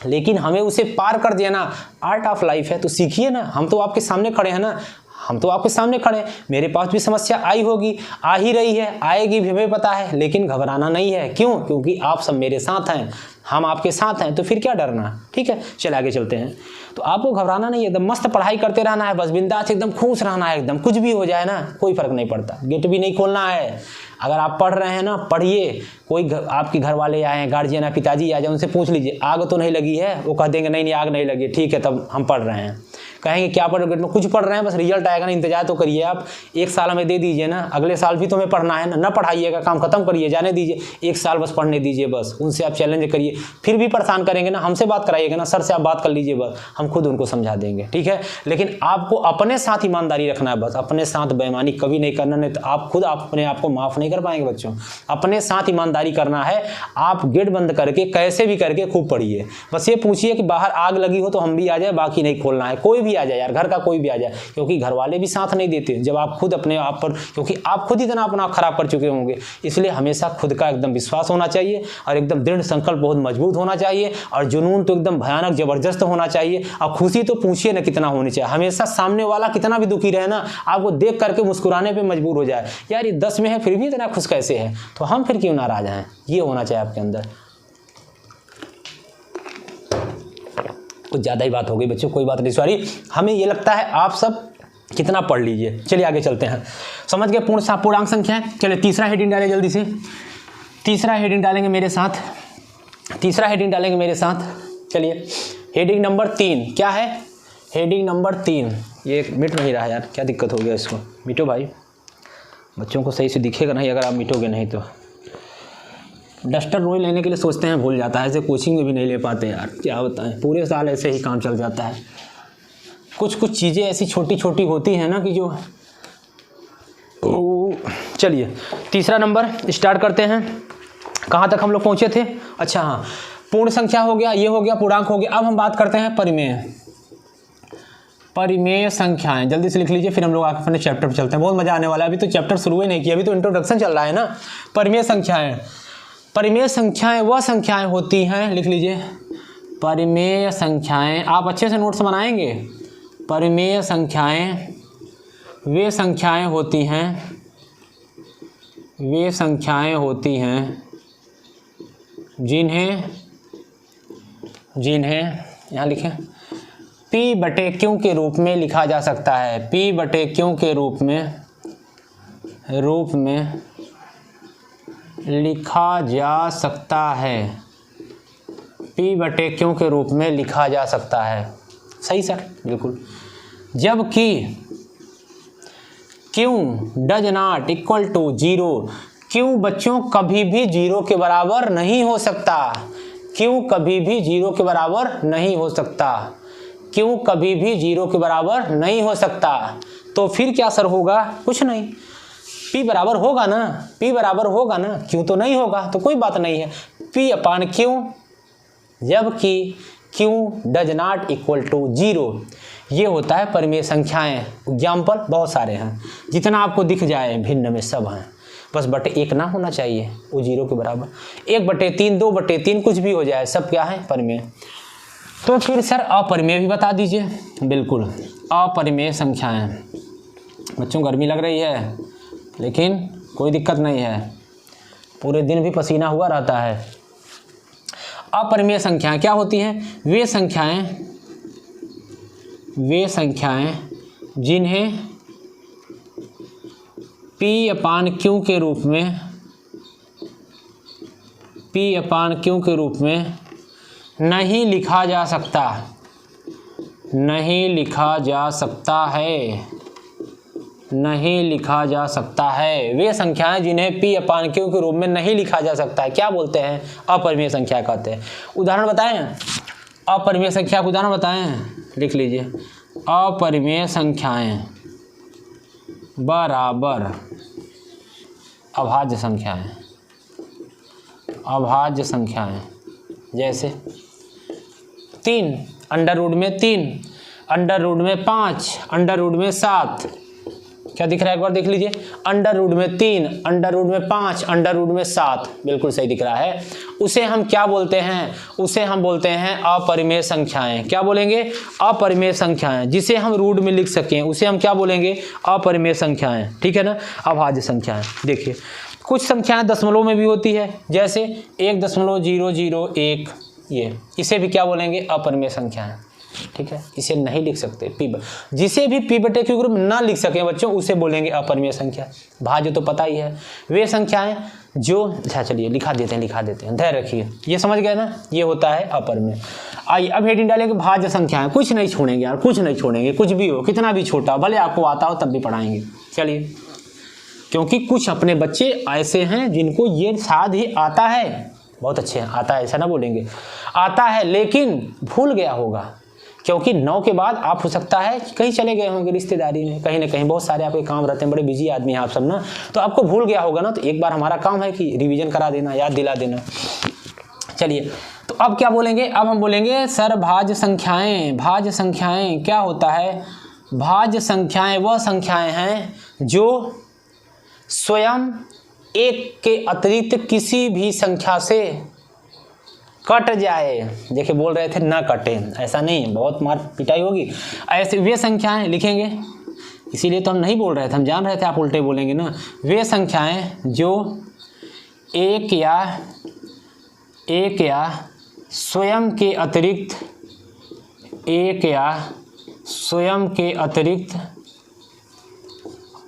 लेकिन हमें उसे पार कर दिया ना, आर्ट ऑफ लाइफ है। तो सीखिए ना, हम तो आपके सामने खड़े हैं ना, हम तो आपके सामने खड़े हैं। मेरे पास भी समस्या आई होगी, आ ही रही है, आएगी भी हमें पता है, लेकिन घबराना नहीं है। क्यों? क्योंकि आप सब मेरे साथ हैं, हम आपके साथ हैं, तो फिर क्या डरना। ठीक है, चल आगे चलते हैं। तो आपको घबराना नहीं है, एकदम मस्त पढ़ाई करते रहना है, बस बिंदास एकदम खुश रहना है, एकदम कुछ भी हो जाए ना कोई फर्क नहीं पड़ता, गेट भी नहीं खोलना है। अगर आप पढ़ रहे हैं ना, पढ़िए। कोई आपके घर वाले आए, गार्जियन है, पिताजी आ जाए, उनसे पूछ लीजिए आग तो नहीं लगी है, वो कह देंगे नहीं नहीं आग नहीं लगी, ठीक है तब हम पढ़ रहे हैं। कहेंगे क्या पढ़ रहे हो? कुछ पढ़ रहे हैं, बस रिजल्ट आएगा ना, इंतजार तो करिए आप। 1 साल हमें दे दीजिए ना, अगले साल भी तो हमें पढ़ना है ना पढ़ाइएगा, काम खत्म करिए, जाने दीजिए, 1 साल बस पढ़ने दीजिए। बस उनसे आप चैलेंज करिए, फिर भी परेशान करेंगे ना, हमसे बात कराइएगा ना, सर से आप बात कर लीजिए, बस हम खुद उनको समझा देंगे। ठीक है, लेकिन आपको अपने साथ ईमानदारी रखना है, बस अपने साथ बेईमानी कभी नहीं करना, नहीं तो आप खुद अपने आप को माफ नहीं कर पाएंगे। बच्चों अपने साथ ईमानदारी करना है। आप गेट बंद करके कैसे भी करके खूब पढ़िए। बस ये पूछिए कि बाहर आग लगी हो तो हम भी आ जाए, बाकी नहीं खोलना है। कोई भी आ जाए यार, घर का कोई भी आ जाए, क्योंकि घर वाले भी साथ नहीं देते जब आप खुद अपने आप पर, क्योंकि आप खुद इतना अपना खराब कर चुके होंगे। इसलिए हमेशा खुद का एकदम विश्वास होना चाहिए और एकदम दृढ़ संकल्प बहुत मजबूत होना चाहिए, और जुनून तो एकदम भयानक जबरदस्त होना चाहिए। और खुशी तो पूछिए ना कितना होनी चाहिए। हमेशा सामने वाला कितना भी दुखी रहे ना, आपको देख करके मुस्कुराने पे मजबूर हो जाए, यार ये 10 में है फिर भी इतना खुश कैसे है, तो हम फिर क्यों नाराज हैं। ये होना चाहिए आपके अंदर। कुछ ज़्यादा ही बात हो गई बच्चों, कोई बात नहीं, सॉरी। हमें ये लगता है आप सब कितना पढ़ लीजिए। चलिए आगे चलते हैं। समझ गए पूर्णांक संख्या है। चलिए तीसरा हेडिंग डालें जल्दी से। तीसरा हेडिंग डालेंगे मेरे साथ, तीसरा हेडिंग डालेंगे मेरे साथ। चलिए हेडिंग नंबर 3 क्या है? हेडिंग नंबर 3, ये मिट नहीं रहा यार, क्या दिक्कत हो गया इसको? मिटो भाई, बच्चों को सही से दिखेगा नहीं अगर आप मिटोगे नहीं तो। डस्टर रोज लेने के लिए सोचते हैं, भूल जाता है, ऐसे कोचिंग में भी नहीं ले पाते यार, क्या बताएं, पूरे साल ऐसे ही काम चल जाता है। कुछ कुछ चीज़ें ऐसी छोटी छोटी होती हैं ना कि जो चलिए तीसरा नंबर स्टार्ट करते हैं। कहाँ तक हम लोग पहुँचे थे? अच्छा हाँ, पूर्ण संख्या हो गया, ये हो गया, पूर्णांक हो गया। अब हम बात करते हैं परिमेय, परिमेय संख्याएं। जल्दी से लिख लीजिए, फिर हम लोग आगे अपने चैप्टर पर चलते हैं। बहुत मजा आने वाला है, अभी तो चैप्टर शुरू ही नहीं किया, अभी तो इंट्रोडक्शन चल रहा है ना। परिमेय संख्याएं, परिमेय संख्याएं वह संख्याएं होती हैं, लिख लीजिए, परिमेय संख्याएं। आप अच्छे से नोट्स बनाएंगे। परिमेय संख्याएं वे संख्याएं होती हैं, वे संख्याएं होती हैं जिन्हें यहाँ लिखें P/Q के रूप में लिखा जा सकता है। P/Q के रूप में लिखा जा सकता है। P/Q के रूप में लिखा जा सकता है। सही सर, बिल्कुल। जबकि Q does not equal to 0, Q बच्चों कभी भी 0 के बराबर नहीं हो सकता। Q कभी भी 0 के बराबर नहीं हो सकता। Q कभी भी 0 के बराबर नहीं हो सकता। तो फिर क्या सर होगा? कुछ नहीं, P बराबर होगा ना, P बराबर होगा ना, Q तो नहीं होगा, तो कोई बात नहीं है। P/Q जबकि Q does not equal to 0, ये होता है परिमेय संख्याएं। एग्जाम्पल बहुत सारे हैं, जितना आपको दिख जाए भिन्न में सब हैं, बस बटे 1 ना होना चाहिए, वो 0 के बराबर। 1/3, 2/3 कुछ भी हो जाए, सब क्या है? परिमेय। तो फिर सर अपरिमेय भी बता दीजिए। बिल्कुल, अपरिमेय संख्याएं। बच्चों गर्मी लग रही है, लेकिन कोई दिक्कत नहीं है, पूरे दिन भी पसीना हुआ रहता है। अपरिमेय संख्याएं क्या होती हैं? वे संख्याएं जिन्हें P/Q के रूप में, P/Q के रूप में नहीं लिखा जा सकता, नहीं लिखा जा सकता है, नहीं लिखा जा सकता है। वे संख्याएं जिन्हें P/Q के रूप में नहीं लिखा जा सकता है क्या बोलते हैं? अपरिमेय संख्या कहते हैं। उदाहरण बताएं, अपरिमेय संख्या का उदाहरण बताएं, लिख लीजिए। अपरिमेय संख्याएं बराबर अभाज्य संख्याएं, अभाज्य संख्याएं जैसे 3 अंडर रूट में 3, अंडर रूट में 5, अंडर रूट में 7। क्या दिख रहा है एक बार देख लीजिए। अंडर रूट में 3, अंडर रूट में 5, अंडर रूट में 7, बिल्कुल सही दिख रहा है। उसे हम क्या बोलते हैं? उसे हम बोलते हैं अपरिमेय संख्याएं। क्या बोलेंगे? अपरिमेय संख्याएं। जिसे हम रूट में लिख सकें उसे हम क्या बोलेंगे? अपरिमेय संख्याएं। ठीक है ना, अभाज्य संख्याएं। देखिए कुछ संख्याएं दशमलव में भी होती है, जैसे 1.001, ये इसे भी क्या बोलेंगे? अपरिमेय संख्याएं। ठीक है, इसे नहीं लिख सकते जिसे भी P/Q ग्रुप ना लिख सके बच्चों उसे बोलेंगे अपरिमेय संख्या। भाज्य तो पता ही है, वे संख्याएं जो, अच्छा चलिए लिखा देते हैं, धैर्य रखिए, ये समझ गए ना, ये होता है अपरिमेय। आइए अब हेडिंग डालेंगे भाज्य संख्याएं। कुछ नहीं छोड़ेंगे यार, कुछ नहीं छोड़ेंगे, कुछ भी हो, कितना भी छोटा भले आपको आता हो तब भी पढ़ाएंगे। चलिए, क्योंकि कुछ अपने बच्चे ऐसे हैं जिनको ये शायद ही आता है, बहुत अच्छे हैं, आता है ऐसा ना बोलेंगे, आता है लेकिन भूल गया होगा, क्योंकि 9 के बाद आप हो सकता है कहीं चले गए होंगे रिश्तेदारी में, कहीं ना कहीं बहुत सारे आपके काम रहते हैं, बड़े बिजी आदमी हैं आप सब ना, तो आपको भूल गया होगा ना। तो एक बार हमारा काम है कि रिवीजन करा देना, याद दिला देना। चलिए, तो अब क्या बोलेंगे? अब हम बोलेंगे सर भाज्य संख्याएं। भाज्य संख्याएं क्या होता है? भाज्य संख्याएं वह संख्याएं हैं जो स्वयं एक के अतिरिक्त किसी भी संख्या से कट जाए। देखिए बोल रहे थे ना कटे, ऐसा नहीं, बहुत मार पिटाई होगी। ऐसे वे संख्याएं लिखेंगे, इसीलिए तो हम नहीं बोल रहे थे, हम जान रहे थे आप उल्टे बोलेंगे ना। वे संख्याएं जो एक या स्वयं के अतिरिक्त, एक या स्वयं के अतिरिक्त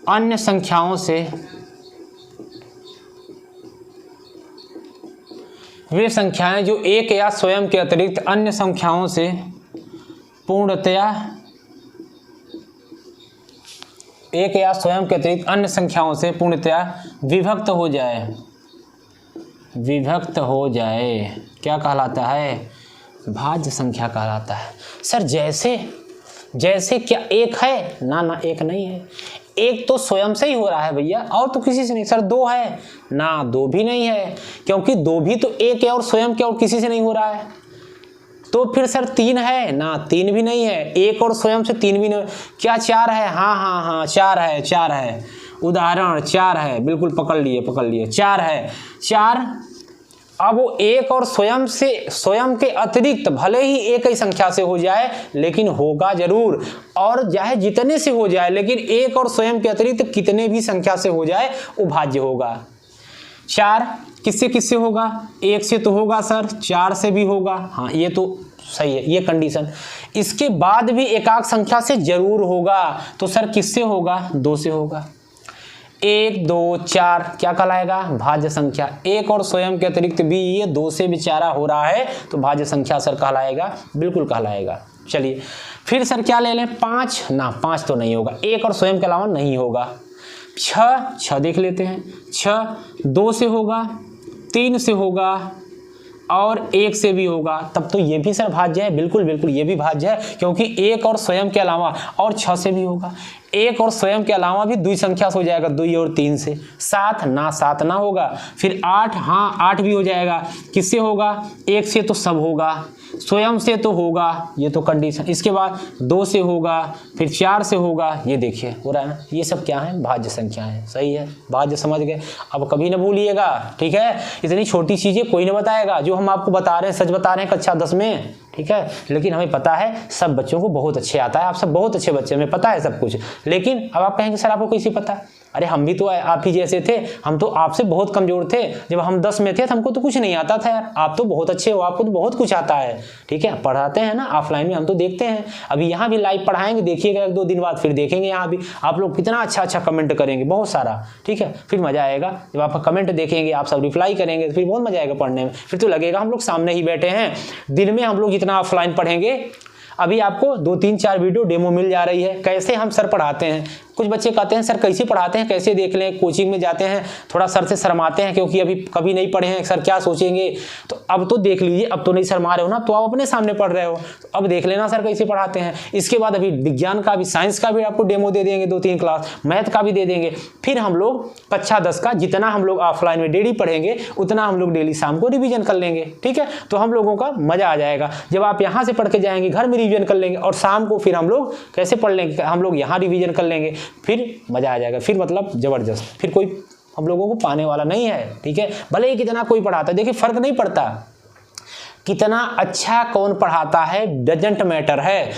अन्य संख्याओं से, वे संख्याएं जो एक या स्वयं के अतिरिक्त अन्य संख्याओं से पूर्णतया, एक या स्वयं के अतिरिक्त अन्य संख्याओं से पूर्णतया विभक्त हो जाए, विभक्त हो जाए, क्या कहलाता है? भाज्य संख्या कहलाता है। सर जैसे क्या एक है? ना एक नहीं है, एक तो स्वयं से ही हो रहा है भैया, और तो किसी से नहीं। सर 2 है ना, 2 भी नहीं है, क्योंकि 2 भी तो एक है और स्वयं के और किसी से नहीं हो रहा है। तो फिर सर 3 है ना, 3 भी नहीं है, एक और स्वयं से 3 भी नहीं। क्या 4 है? हाँ 4 है। उदाहरण 4 है, बिल्कुल पकड़ लिए 4 है। 4 अब वो एक और स्वयं के अतिरिक्त भले ही एक ही संख्या से हो जाए लेकिन होगा जरूर, और चाहे जितने से हो जाए, लेकिन एक और स्वयं के अतिरिक्त कितने भी संख्या से हो जाए वो भाज्य होगा। 4 किससे होगा? 1 से तो होगा सर, 4 से भी होगा, हाँ ये तो सही है, ये कंडीशन। इसके बाद भी एकाक संख्या से जरूर होगा, तो सर किससे होगा? 2 से होगा। 1, 2, 4 क्या कहलाएगा? भाज्य संख्या। एक और स्वयं के अतिरिक्त भी ये 2 से बेचारा हो रहा है, तो भाज्य संख्या सर कहलाएगा, बिल्कुल कहलाएगा। चलिए फिर सर क्या ले लें? 5 ना, 5 तो नहीं होगा, एक और स्वयं के अलावा नहीं होगा। 6 देख लेते हैं। 6 2 से होगा, 3 से होगा और 1 से भी होगा, तब तो ये भी सर भाज्य है, बिल्कुल ये भी भाज्य है, क्योंकि एक और स्वयं के अलावा और 6 से भी होगा। एक और स्वयं के अलावा भी 2 संख्या से हो जाएगा, 2 और 3 से। 7 ना होगा। फिर 8, हाँ 8 भी हो जाएगा। किससे होगा? 1 से तो सब होगा, स्वयं से तो होगा, ये तो कंडीशन। इसके बाद 2 से होगा, फिर 4 से होगा, ये देखिए हो रहा है ना। ये सब क्या है? भाज्य संख्या है। सही है, भाज्य समझ गए। अब कभी ना भूलिएगा, ठीक है? इतनी छोटी चीजें कोई नहीं बताएगा, जो हम आपको बता रहे हैं सच बता रहे हैं कक्षा 10 में, ठीक है? लेकिन हमें पता है सब बच्चों को बहुत अच्छे आता है, आप सब बहुत अच्छे बच्चे, हमें पता है सब कुछ। लेकिन अब आप कहेंगे सर आपको कैसे पता? अरे हम भी तो आप ही जैसे थे, हम तो आपसे बहुत कमज़ोर थे। जब हम 10 में थे तो हमको तो कुछ नहीं आता था यार, आप तो बहुत अच्छे हो, आपको तो बहुत कुछ आता है। ठीक है, पढ़ाते हैं ना ऑफलाइन में, हम तो देखते हैं। अभी यहाँ भी लाइव पढ़ाएंगे, देखिएगा 1-2 दिन बाद, फिर देखेंगे यहाँ भी आप लोग कितना अच्छा कमेंट करेंगे, बहुत सारा। ठीक है, फिर मज़ा आएगा जब आप कमेंट देखेंगे, आप सब रिप्लाई करेंगे, फिर बहुत मज़ा आएगा पढ़ने में। फिर तो लगेगा हम लोग सामने ही बैठे हैं। दिन में हम लोग जितना ऑफलाइन पढ़ेंगे, अभी आपको 2-3-4 वीडियो डेमो मिल जा रही है कैसे हम सर पढ़ाते हैं। कुछ बच्चे कहते हैं सर कैसे पढ़ाते हैं, कैसे देख लें। कोचिंग में जाते हैं, थोड़ा सर से शर्माते हैं क्योंकि अभी कभी नहीं पढ़े हैं, सर क्या सोचेंगे। तो अब तो देख लीजिए, अब तो नहीं शर्मा रहे हो ना, तो आप अपने सामने पढ़ रहे हो, तो अब देख लेना सर कैसे पढ़ाते हैं। इसके बाद अभी विज्ञान का भी, साइंस का भी आपको डेमो दे देंगे 2-3 क्लास, मैथ का भी दे देंगे। फिर हम लोग कक्षा 10 का जितना हम लोग ऑफलाइन में डेली पढ़ेंगे, उतना हम लोग डेली शाम को रिवीजन कर लेंगे। ठीक है, तो हम लोगों का मज़ा आ जाएगा। जब आप यहाँ से पढ़ के जाएंगे, घर में रिवीजन कर लेंगे, और शाम को फिर हम लोग कैसे पढ़ लेंगे, हम लोग यहाँ रिवीजन कर लेंगे, फिर आ जाएगा। फिर मतलब जबरदस्त, फिर कोई हम लोगों को पाने वाला नहीं है। ठीक है, भले ही कितना कोई पढ़ाता है, देखिए फर्क नहीं पड़ता, कितना अच्छा कौन पढ़ाता है डजंट मैटर है,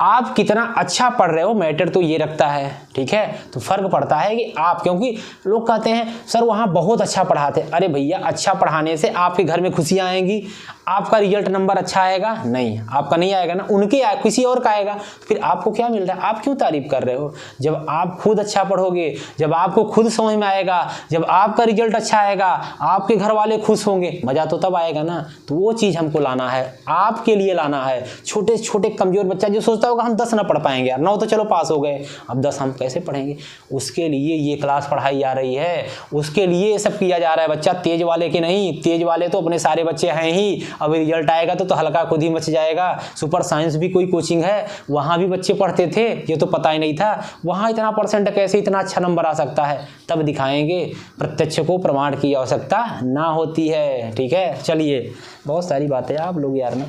आप कितना अच्छा पढ़ रहे हो मैटर तो ये रखता है। ठीक है, तो फर्क पड़ता है कि आप, क्योंकि लोग कहते हैं सर वहाँ बहुत अच्छा पढ़ाते हैं। अरे भैया, अच्छा पढ़ाने से आपके घर में खुशियाँ आएंगी, आपका रिजल्ट नंबर अच्छा आएगा? नहीं, आपका नहीं आएगा ना, उनके किसी और का आएगा। फिर आपको क्या मिल रहा है, आप क्यों तारीफ कर रहे हो? जब आप खुद अच्छा पढ़ोगे, जब आपको खुद समझ में आएगा, जब आपका रिजल्ट अच्छा आएगा, आपके घर वाले खुश होंगे, मज़ा तो तब आएगा ना। तो वो चीज़ हमको लाना है, आपके लिए लाना है। छोटे छोटे कमज़ोर बच्चा जो सोचता होगा हम 10 ना पढ़ पाएंगे यार, 9 तो चलो पास हो गए, अब 10 हम कैसे पढ़ेंगे, उसके लिए ये क्लास पढ़ाई जा रही है, उसके लिए ये सब किया जा रहा है। बच्चा तेज वाले के नहीं, तेज वाले तो अपने सारे बच्चे हैं ही, अब रिजल्ट आएगा तो हल्का खुद ही मच जाएगा। सुपर साइंस भी कोई कोचिंग है, वहाँ भी बच्चे पढ़ते थे, ये तो पता ही नहीं था, वहाँ इतना परसेंट कैसे इतना अच्छा नंबर आ सकता है, तब दिखाएंगे। प्रत्यक्ष को प्रमाण की आवश्यकता ना होती है। ठीक है, चलिए, बहुत सारी बातें आप लोग यार ना,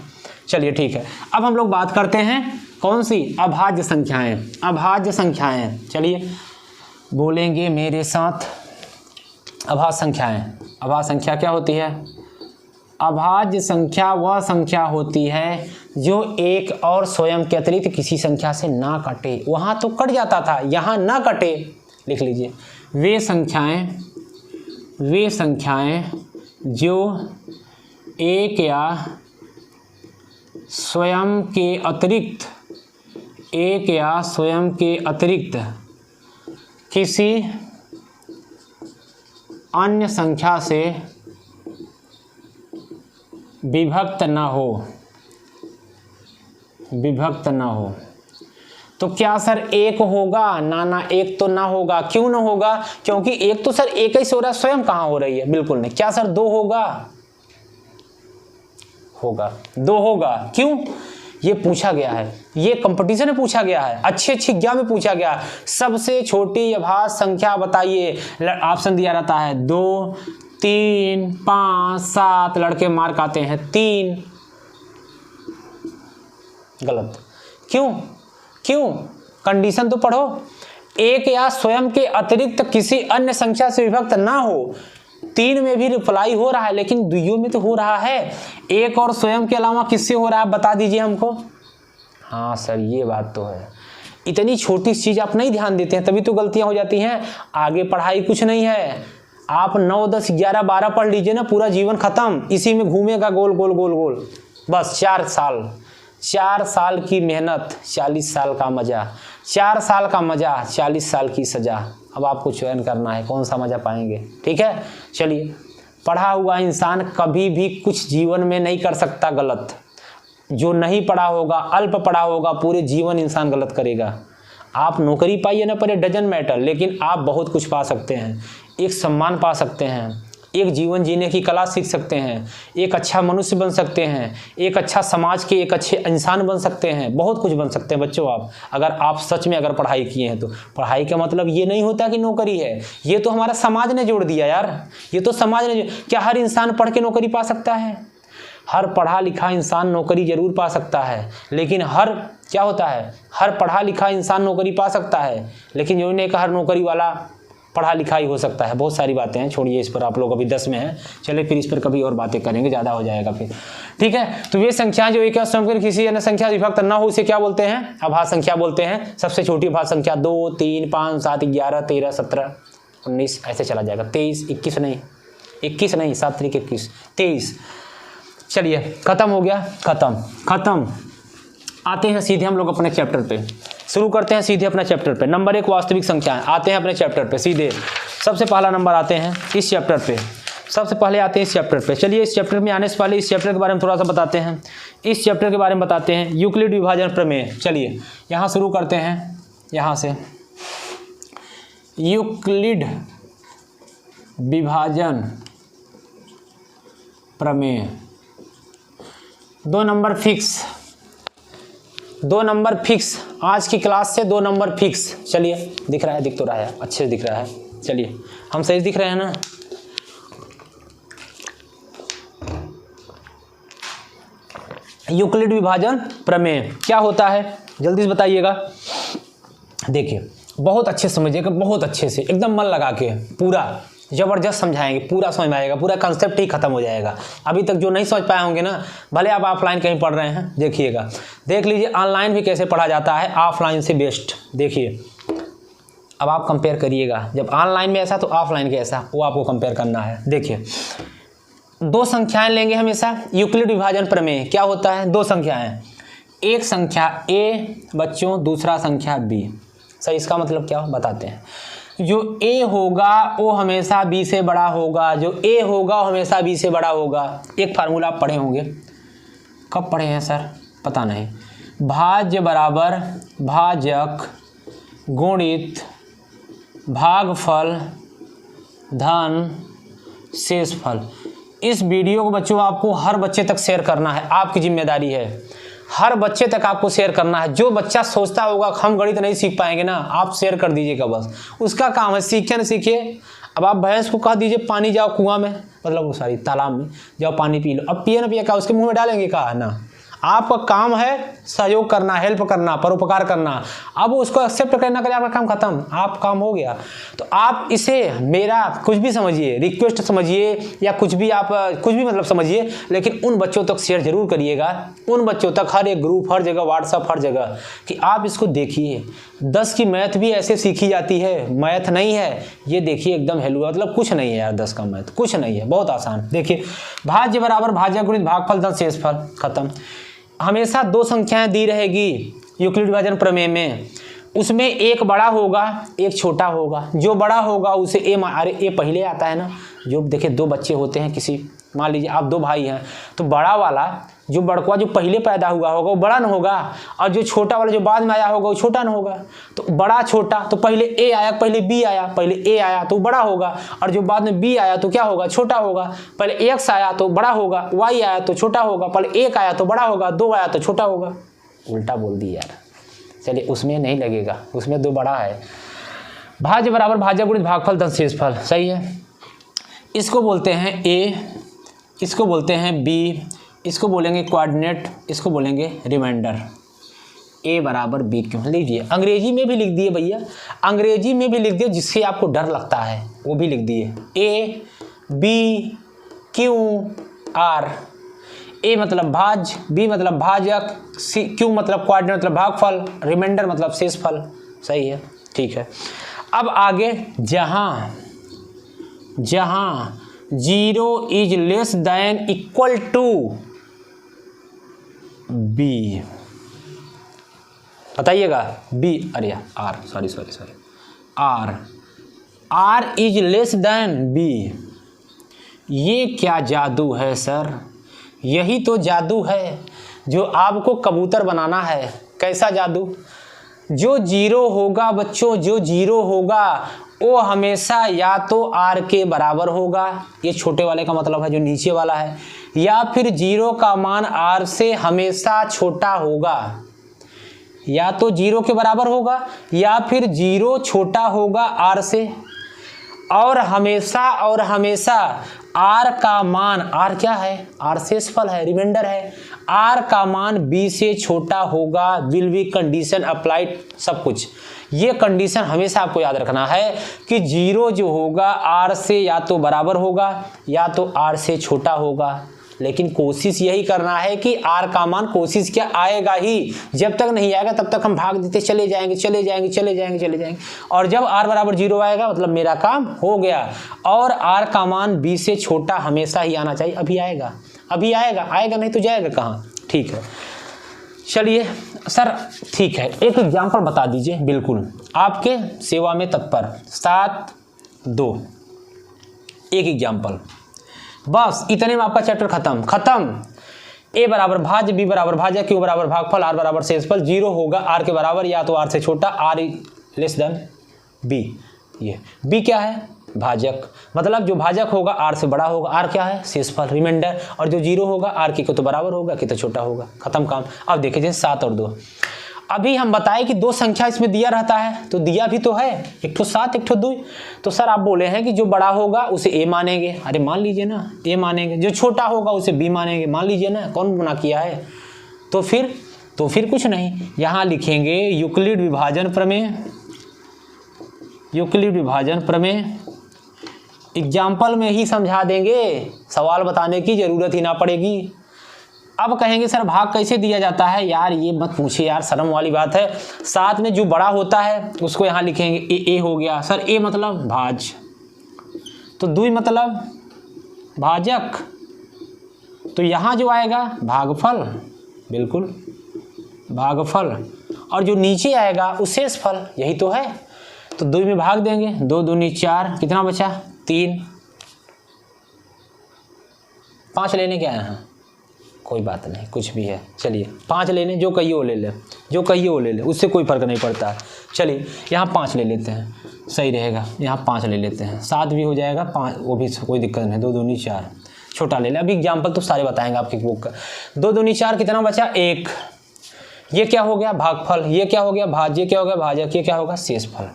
चलिए ठीक है। अब हम लोग बात करते हैं कौन सी, अभाज्य संख्याएं। अभाज्य संख्याएं, चलिए बोलेंगे मेरे साथ, अभाज्य संख्याएं। अभाज्य संख्या क्या होती है? अभाज्य संख्या वह संख्या होती है जो एक और स्वयं के अतिरिक्त किसी संख्या से ना कटे। वहाँ तो कट जाता था, यहाँ ना कटे। लिख लीजिए, वे संख्याएं जो एक या स्वयं के अतिरिक्त किसी अन्य संख्या से विभक्त न हो। तो क्या सर एक होगा? ना, एक तो ना होगा। क्यों ना होगा? क्योंकि एक तो सर एक ही से हो रहा है, स्वयं कहाँ हो रही है? बिल्कुल नहीं। क्या सर 2 होगा? होगा, 2 होगा। क्यों? ये पूछा गया है, ये कंपटीशन में पूछा गया है, अच्छे एग्जाम में पूछा गया है। सबसे छोटी अभाज्य संख्या बताइए, ऑप्शन दिया रहता है 2, 3, 5, 7, लड़के मार्क आते हैं 3। गलत। क्यों? कंडीशन तो पढ़ो। एक या स्वयं के अतिरिक्त किसी अन्य संख्या से विभक्त ना हो। 3 में भी रिप्लाई हो रहा है, लेकिन 2 में तो हो रहा है। एक और स्वयं के अलावा किससे हो रहा है, बता दीजिए हमको। हाँ सर, ये बात तो है। इतनी छोटी चीज आप नहीं ध्यान देते हैं, तभी तो गलतियां हो जाती हैं। आगे पढ़ाई कुछ नहीं है, आप 9, 10, 11, 12 पढ़ लीजिए ना, पूरा जीवन खत्म, इसी में घूमेगा गोल गोल गोल गोल। बस 4 साल की मेहनत, 40 साल का मजा। 4 साल का मजा, 40 साल की सजा। अब आपको चयन करना है कौन सा मजा पाएंगे। ठीक है, चलिए। पढ़ा हुआ इंसान कभी भी कुछ जीवन में नहीं कर सकता गलत। जो नहीं पढ़ा होगा, अल्प पढ़ा होगा, पूरे जीवन इंसान गलत करेगा। आप नौकरी पाइए ना पाइए, डजंट मैटर, लेकिन आप बहुत कुछ पा सकते हैं। एक सम्मान पा सकते हैं, एक जीवन जीने की कला सीख सकते हैं, एक अच्छा मनुष्य बन सकते हैं, एक अच्छा समाज के एक अच्छे इंसान बन सकते हैं, बहुत कुछ बन सकते हैं बच्चों आप, अगर आप सच में अगर पढ़ाई किए हैं तो। पढ़ाई का मतलब ये नहीं होता कि नौकरी है, ये तो हमारा समाज ने जोड़ दिया यार, ये तो समाज ने। क्या हर इंसान पढ़ के नौकरी पा सकता है? हर पढ़ा लिखा इंसान नौकरी जरूर पा सकता है, लेकिन हर पढ़ा लिखा इंसान नौकरी पा सकता है, लेकिन जो नहीं कहा हर नौकरी वाला पढ़ा लिखा ही हो सकता है, बहुत सारी बातें हैं, छोड़िए इस पर, आप लोग अभी 10 में हैं, चलिए फिर इस पर कभी और बातें करेंगे, ज़्यादा हो जाएगा फिर, ठीक है। तो ये संख्या जो एक स्तंभ किसी अन्य संख्या विभक्त न हो उसे क्या बोलते हैं, अभाज्य संख्या बोलते हैं। सबसे छोटी अभाज्य संख्या 2, 3, 5, 7, 11, 13, 17, 19 ऐसे चला जाएगा, 23, 21 नहीं, 7 तरीके 21, 23। चलिए खत्म हो गया, खत्म। आते हैं सीधे हम लोग अपने चैप्टर पे, शुरू करते हैं सीधे अपने चैप्टर पे। नंबर 1 वास्तविक संख्याएं, आते हैं अपने चैप्टर पे सीधे। सबसे पहला नंबर आते हैं इस चैप्टर पे, सबसे पहले आते हैं इस चैप्टर पे। चलिए इस चैप्टर में आने से पहले इस चैप्टर के बारे में थोड़ा सा बताते हैं, इस चैप्टर के बारे में बताते हैं, यूक्लिड विभाजन प्रमेय। चलिए यहाँ शुरू करते हैं, यहाँ से यूक्लिड विभाजन प्रमेय। 2 नंबर फिक्स, आज की क्लास से 2 नंबर फिक्स। चलिए दिख रहा है, दिख तो रहा है, अच्छे से दिख रहा है, चलिए हम सही दिख रहे हैं ना। यूक्लिड विभाजन प्रमेय क्या होता है जल्दी से बताइएगा। देखिए बहुत अच्छे समझिएगा, बहुत अच्छे से एकदम मन लगा के, पूरा ज़बरदस्त समझाएंगे, पूरा समझ में आएगा, पूरा कंसेप्ट ही खत्म हो जाएगा। अभी तक जो नहीं समझ पाए होंगे ना, भले आप ऑफलाइन कहीं पढ़ रहे हैं, देखिएगा, देख लीजिए ऑनलाइन भी कैसे पढ़ा जाता है, ऑफलाइन से बेस्ट। देखिए अब आप कंपेयर करिएगा, जब ऑनलाइन में ऐसा तो ऑफलाइन कैसा, वो आपको कंपेयर करना है। देखिए 2 संख्याएं लेंगे हमेशा, यूक्लिड विभाजन प्रमेय क्या होता है, 2 संख्याएं, एक संख्या a बच्चों, दूसरा संख्या b। सही, इसका मतलब क्या बताते हैं। जो a होगा वो हमेशा b से बड़ा होगा, जो a होगा वो हमेशा b से बड़ा होगा। एक फार्मूला आप पढ़े होंगे, कब पढ़े हैं सर पता नहीं, भाज्य बराबर भाजक गुणित भागफल धन शेषफल। इस वीडियो को बच्चों आपको हर बच्चे तक शेयर करना है, आपकी जिम्मेदारी है, हर बच्चे तक आपको शेयर करना है। जो बच्चा सोचता होगा हम गणित नहीं सीख पाएंगे ना, आप शेयर कर दीजिएगा, बस उसका काम है, सीखे न सीखे। अब आप भैंस को कह दीजिए पानी जाओ कुआं में, मतलब वो सारी तालाब में जाओ पानी पी लो, अब पिए ना पिए क्या उसके मुंह में डालेंगे कहा ना। आपका काम है सहयोग करना, हेल्प करना, परोपकार करना। अब उसको एक्सेप्ट करे ना करे आपका काम खत्म, आप काम हो गया। तो आप इसे मेरा कुछ भी समझिए, रिक्वेस्ट समझिए या कुछ भी, आप कुछ भी मतलब समझिए, लेकिन उन बच्चों तक शेयर जरूर करिएगा, उन बच्चों तक, हर एक ग्रुप, हर जगह व्हाट्सअप, हर जगह, कि आप इसको देखिए। 10 की मैथ भी ऐसे सीखी जाती है, मैथ नहीं है ये, देखिए एकदम हेलू, मतलब कुछ नहीं है यार 10 का मैथ, कुछ नहीं है, बहुत आसान। देखिए भाज्य बराबर भाजक गुणित भागफल धन शेषफल, खत्म। हमेशा 2 संख्याएं दी रहेगी यूक्लिड विभाजन प्रमेय में, उसमें एक बड़ा होगा एक छोटा होगा। जो बड़ा होगा उसे ए पहले आता है ना। जो देखिए 2 बच्चे होते हैं किसी, मान लीजिए आप 2 भाई हैं, तो बड़ा वाला जो बड़का जो पहले पैदा हुआ होगा वो बड़ा न होगा, और जो छोटा वाला जो बाद में आया होगा वो छोटा न होगा। तो बड़ा छोटा, तो पहले ए आया पहले बी आया, पहले ए आया तो बड़ा होगा, और जो बाद में बी आया तो क्या होगा, छोटा होगा। पहले एक्स आया तो बड़ा होगा, वाई आया तो छोटा होगा, पहले 1 आया तो बड़ा होगा, 2 आया तो छोटा होगा। उल्टा बोल दी यार, चलिए उसमें नहीं लगेगा, उसमें 2 बड़ा है। भाज्य बराबर भाजक गुणित भागफल धन शेषफल, सही है। इसको बोलते हैं ए, इसको बोलते हैं बी, इसको बोलेंगे कोऑर्डिनेट, इसको बोलेंगे रिमाइंडर। ए बराबर बी क्यों लीजिए, अंग्रेजी में भी लिख दिए भैया, अंग्रेजी में भी लिख दिए, जिससे आपको डर लगता है वो भी लिख दिए। ए बी क्यू आर, ए मतलब भाज्य, बी मतलब भाजक, सी क्यू मतलब कोऑर्डिनेट मतलब भागफल, रिमाइंडर मतलब शेषफल, सही है, ठीक है। अब आगे जहां 0 is less than equal to b, बताइएगा बी, अरे r, sorry r is less than b. ये क्या जादू है सर, यही तो जादू है जो आपको कबूतर बनाना है। कैसा जादू, जो 0 होगा बच्चों, जो 0 होगा वो हमेशा या तो आर के बराबर होगा, ये छोटे वाले का मतलब है जो नीचे वाला है, या फिर 0 का मान आर से हमेशा छोटा होगा, या तो 0 के बराबर होगा या फिर 0 छोटा होगा आर से, और हमेशा आर का मान, आर क्या है, आर शेषफल है, रिमाइंडर है, आर का मान बी से छोटा होगा, विल बी कंडीशन अप्लाइड, सब कुछ। ये कंडीशन हमेशा आपको याद रखना है कि 0 जो होगा आर से या तो बराबर होगा या तो आर से छोटा होगा, लेकिन कोशिश यही करना है कि आर का मान कोशिश क्या आएगा ही, जब तक नहीं आएगा तब तक हम भाग देते चले जाएंगे चले जाएंगे चले जाएंगे चले जाएंगे, और जब आर बराबर 0 आएगा मतलब मेरा काम हो गया। और आर का मान बी से छोटा हमेशा ही आना चाहिए। अभी आएगा, अभी आएगा, आएगा नहीं तो जाएगा कहाँ। ठीक है, चलिए सर ठीक है, एक एग्जाम्पल बता दीजिए, बिल्कुल आपके सेवा में तत्पर। 7-2 एक एग्जाम्पल, बस इतने में आपका चैप्टर खत्म। ए बराबर भाज्य, बी बराबर भाज्य, क्यू बराबर भागफल, आर बराबर शेषफल। 0 होगा आर के बराबर या तो आर से छोटा, आर लेस देन बी। ये बी क्या है? भाजक, मतलब जो भाजक होगा आर से बड़ा होगा, आर क्या है? शेषफल, रिमाइंडर। और जो 0 होगा आर के तो बराबर होगा कि तो छोटा होगा, खत्म काम। अब देखिए जैसे 7 और 2, अभी हम बताए कि 2 संख्या इसमें दिया रहता है, तो दिया भी तो है, एक ठो 7 एक ठो 2। तो सर आप बोले हैं कि जो बड़ा होगा उसे ए मानेंगे, अरे मान लीजिए ना ए मानेंगे, जो छोटा होगा उसे बी मानेंगे, मान लीजिए ना, कौन मना किया है? तो फिर कुछ नहीं, यहाँ लिखेंगे यूक्लिड विभाजन प्रमेय, यूक्लिड विभाजन प्रमेय। एग्जाम्पल में ही समझा देंगे, सवाल बताने की जरूरत ही ना पड़ेगी। अब कहेंगे सर भाग कैसे दिया जाता है? यार ये मत पूछिए यार, शर्म वाली बात है। साथ में जो बड़ा होता है उसको यहाँ लिखेंगे ए हो गया। सर ए मतलब भाज, तो 2 मतलब भाजक, तो यहाँ जो आएगा भागफल, बिल्कुल भागफल, और जो नीचे आएगा वो शेषफल, यही तो है। तो 2 में भाग देंगे, 2 दूनी 4, कितना बचा? 3। 5 लेने क्या है यहाँ? कोई बात नहीं, कुछ भी है, चलिए 5 ले लें, जो कहिए वो ले लें, जो कहिए वो ले लें, उससे कोई फर्क नहीं पड़ता। चलिए यहाँ 5 ले लेते हैं, सही रहेगा, यहाँ 5 ले लेते हैं, 7 भी हो जाएगा, 5 वो भी कोई दिक्कत नहीं। 2 दूनी 4, छोटा ले लें। अभी एग्जाम्पल तो सारे बताएंगे आपकी बुक का। 2 दूनी 4, कितना बचा? 1। ये क्या हो गया? भागफल। ये क्या हो गया? भाज्य। क्या हो गया? भाजक। ये क्या होगा? शेषफल।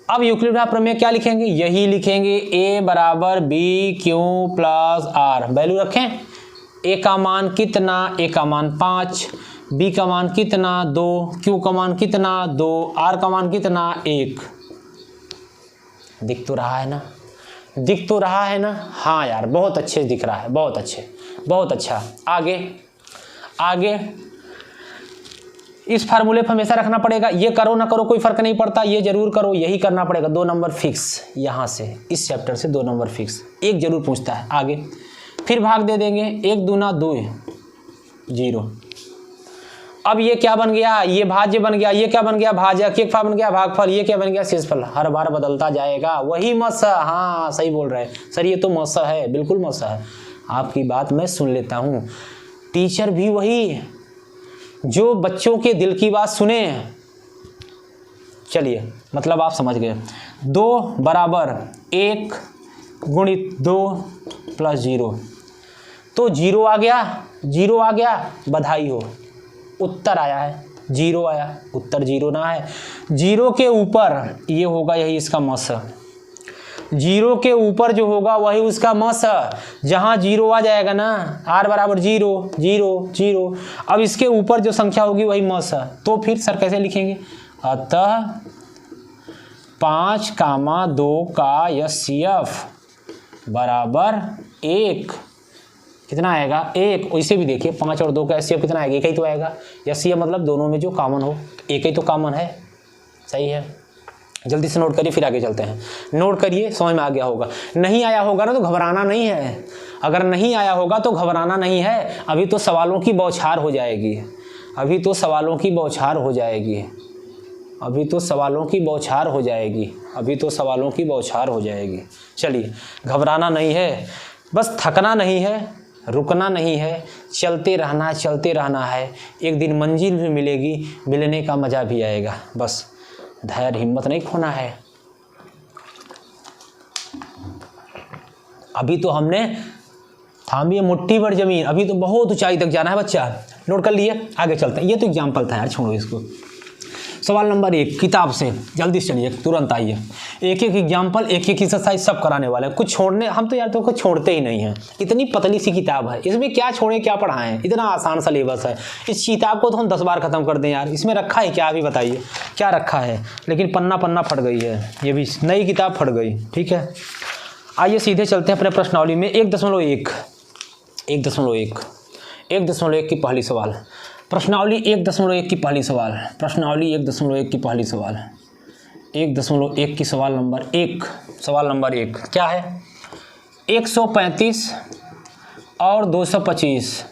अब यूक्लिड प्रमेय क्या लिखेंगे? यही लिखेंगे, ए बराबर b q plus r. Value रखें, ए का मान कितना? ए का मान 5, बी का मान कितना? 2, क्यू का मान कितना? 2, आर का मान कितना? 1। दिख तो रहा है ना? दिख तो रहा है ना? हाँ यार बहुत अच्छे दिख रहा है, बहुत अच्छे, बहुत अच्छा। आगे इस फार्मूले पर हमेशा रखना पड़ेगा, ये करो ना करो कोई फर्क नहीं पड़ता, ये जरूर करो, यही करना पड़ेगा। 2 नंबर फिक्स, यहाँ से इस चैप्टर से 2 नंबर फिक्स, एक जरूर पूछता है। आगे फिर भाग दे देंगे, 1 दूना 2, 0। अब ये क्या बन गया? ये भाज्य बन गया। ये क्या बन गया? भाजक। ये क्या बन गया? भागफल। ये क्या बन गया? शेषफल। हर बार बदलता जाएगा, वही मस। हाँ सही बोल रहे हैं सर, ये तो मस है, बिल्कुल मस है। आपकी बात मैं सुन लेता हूँ, टीचर भी वही जो बच्चों के दिल की बात सुने। चलिए मतलब आप समझ गए। 2 बराबर 1 गुणित 2 प्लस 0, तो 0 आ गया, 0 आ गया, बधाई हो, उत्तर आया है, 0 आया, उत्तर 0 ना है। 0 के ऊपर ये होगा, यही इसका मस। 0 के ऊपर जो होगा वही उसका मस। जहाँ 0 आ जाएगा ना, r बराबर 0 0 0, अब इसके ऊपर जो संख्या होगी वही मस। तो फिर सर कैसे लिखेंगे? अतः 5,2 का HCF बराबर 1, कितना आएगा? 1। इसे भी देखिए, 5 और 2 का HCF कितना आएगा? 1 ही तो आएगा। HCF मतलब दोनों में जो कॉमन हो, 1 ही तो कॉमन है, सही है। जल्दी से नोट करिए, फिर आगे चलते हैं। नोट करिए, समझ में आ गया होगा। नहीं आया होगा ना तो घबराना नहीं है, अगर नहीं आया होगा तो घबराना नहीं है। अभी तो सवालों की बौछार हो जाएगी, अभी तो सवालों की बौछार हो जाएगी, अभी तो सवालों की बौछार हो जाएगी, अभी तो सवालों की बौछार हो जाएगी। चलिए घबराना नहीं है, बस थकना नहीं है, रुकना नहीं है, चलते रहना है। एक दिन मंजिल भी मिलेगी, मिलने का मज़ा भी आएगा। बस धैर्य हिम्मत नहीं खोना है। अभी तो हमने थामिए मुट्ठी भर जमीन, अभी तो बहुत ऊंचाई तक जाना है बच्चा। नोट कर लिए, आगे चलते हैं। ये तो एग्जाम्पल था यार, छोड़ो इसको। सवाल नंबर 1 किताब से, जल्दी से चलिए, तुरंत आइए। एक एक एग्जाम्पल, एक एक एक्सरसाइज सब कराने वाले हैं। कुछ छोड़ने, हम तो यार तो कुछ छोड़ते ही नहीं हैं। इतनी पतली सी किताब है, इसमें क्या छोड़ें क्या पढ़ाएं, इतना आसान सिलेबस है। इस किताब को तो हम 10 बार ख़त्म कर दें यार। इसमें रखा है क्या, अभी बताइए क्या रखा है। लेकिन पन्ना पन्ना फट गई है, ये भी नई किताब फट गई। ठीक है, आइए सीधे चलते हैं अपने प्रश्नावली में। 1.1 की पहली सवाल, प्रश्नावली 1.1 की पहली सवाल, प्रश्नावली 1.1 की पहली सवाल, 1.1 की सवाल नंबर 1, सवाल नंबर 1 क्या है? 135 और 225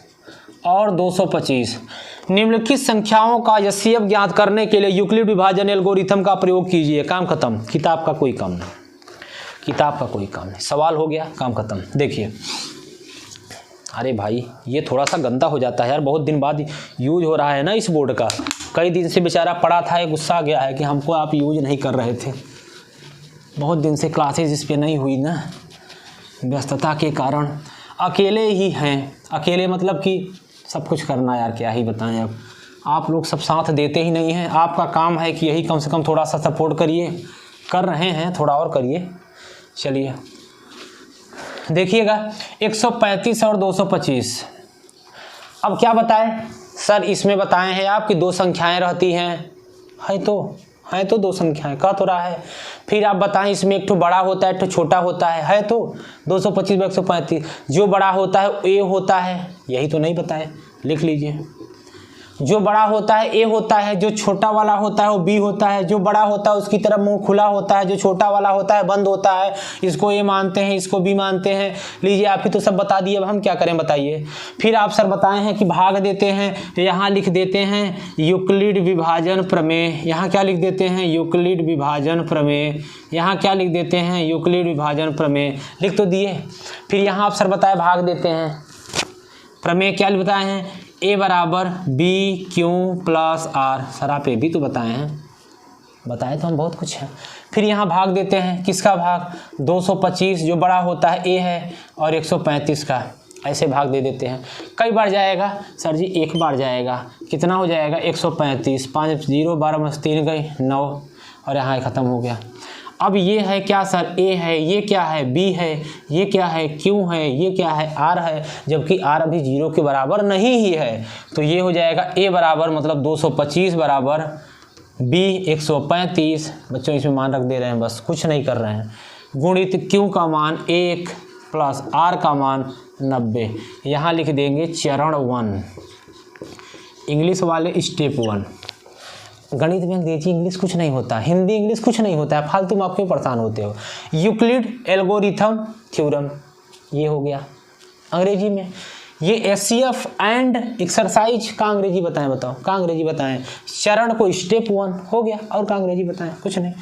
निम्नलिखित संख्याओं का HCF ज्ञात करने के लिए यूक्लिड विभाजन एल्गोरिथम का प्रयोग कीजिए। काम खत्म, किताब का कोई काम नहीं, किताब का कोई काम नहीं। सवाल हो गया, काम खत्म। देखिए, अरे भाई ये थोड़ा सा गंदा हो जाता है यार, बहुत दिन बाद यूज हो रहा है ना इस बोर्ड का। कई दिन से बेचारा पड़ा था, गुस्सा आ गया है कि हमको आप यूज नहीं कर रहे थे। बहुत दिन से क्लासेज इस पे नहीं हुई ना, व्यस्तता के कारण। अकेले ही हैं, अकेले मतलब कि सब कुछ करना यार, क्या ही बताएं। अब आप लोग सब साथ देते ही नहीं हैं। आपका काम है कि यही कम से कम थोड़ा सा सपोर्ट करिए, कर रहे हैं, थोड़ा और करिए। चलिए देखिएगा, 135 और 225। अब क्या बताएं सर, इसमें बताए हैं आप कि 2 संख्याएं रहती हैं, है तो 2 संख्याएं, कह तो रहा है। फिर आप बताएं इसमें एक ठो बड़ा होता है, एक ठो छोटा होता है तो 225 में 135, जो बड़ा होता है ए होता है, यही तो नहीं बताए, लिख लीजिए। जो बड़ा होता है ए होता है, जो छोटा वाला होता है वो बी होता है। जो बड़ा होता है उसकी तरफ मुंह खुला होता है, जो छोटा वाला होता है बंद होता है। इसको ए मानते हैं, इसको बी मानते हैं। लीजिए, आप ही तो सब बता दिए, अब हम क्या करें बताइए। फिर आप सर बताए हैं कि भाग देते हैं, यहाँ लिख देते हैं यूक्लिड विभाजन प्रमेय। यहाँ क्या लिख देते हैं? यूक्लिड विभाजन प्रमेय। यहाँ क्या लिख देते हैं? यूक्लिड विभाजन प्रमेय लिख तो दिए। फिर यहाँ आप सर बताए भाग देते हैं, प्रमेय क्या बताए हैं? ए बराबर b q plus r. Sir आप ये भी तो बताए हैं, बताए तो हम बहुत कुछ है। फिर यहाँ भाग देते हैं, किसका भाग? 225 जो बड़ा होता है ए है, और 135 का, ऐसे भाग दे देते हैं। कई बार जाएगा सर जी? एक बार जाएगा। कितना हो जाएगा? 135, 5 0 12 में 3 गई 9, और यहाँ ख़त्म हो गया। अब ये है क्या सर? ए है, ये क्या है? बी है, ये क्या है? क्यू है, ये क्या है? आर है, जबकि आर अभी 0 के बराबर नहीं ही है। तो ये हो जाएगा ए बराबर मतलब 225 बराबर बी 135। बच्चों इसमें मान रख दे रहे हैं, बस कुछ नहीं कर रहे हैं। गुणित क्यू का मान 1 प्लस आर का मान 90। यहाँ लिख देंगे चरण 1, इंग्लिश वाले स्टेप 1। गणित में अंग्रेजी इंग्लिश कुछ नहीं होता, हिंदी इंग्लिश कुछ नहीं होता है, फालतू में आप क्यों परेशान होते हो। यूक्लिड एल्गोरिथम थ्योरम, ये हो गया अंग्रेजी में। ये HCF एंड एक्सरसाइज का अंग्रेजी बताएं, बताओ का अंग्रेजी बताएं। चरण को स्टेप 1 हो गया, और का अंग्रेजी बताएं, कुछ नहीं।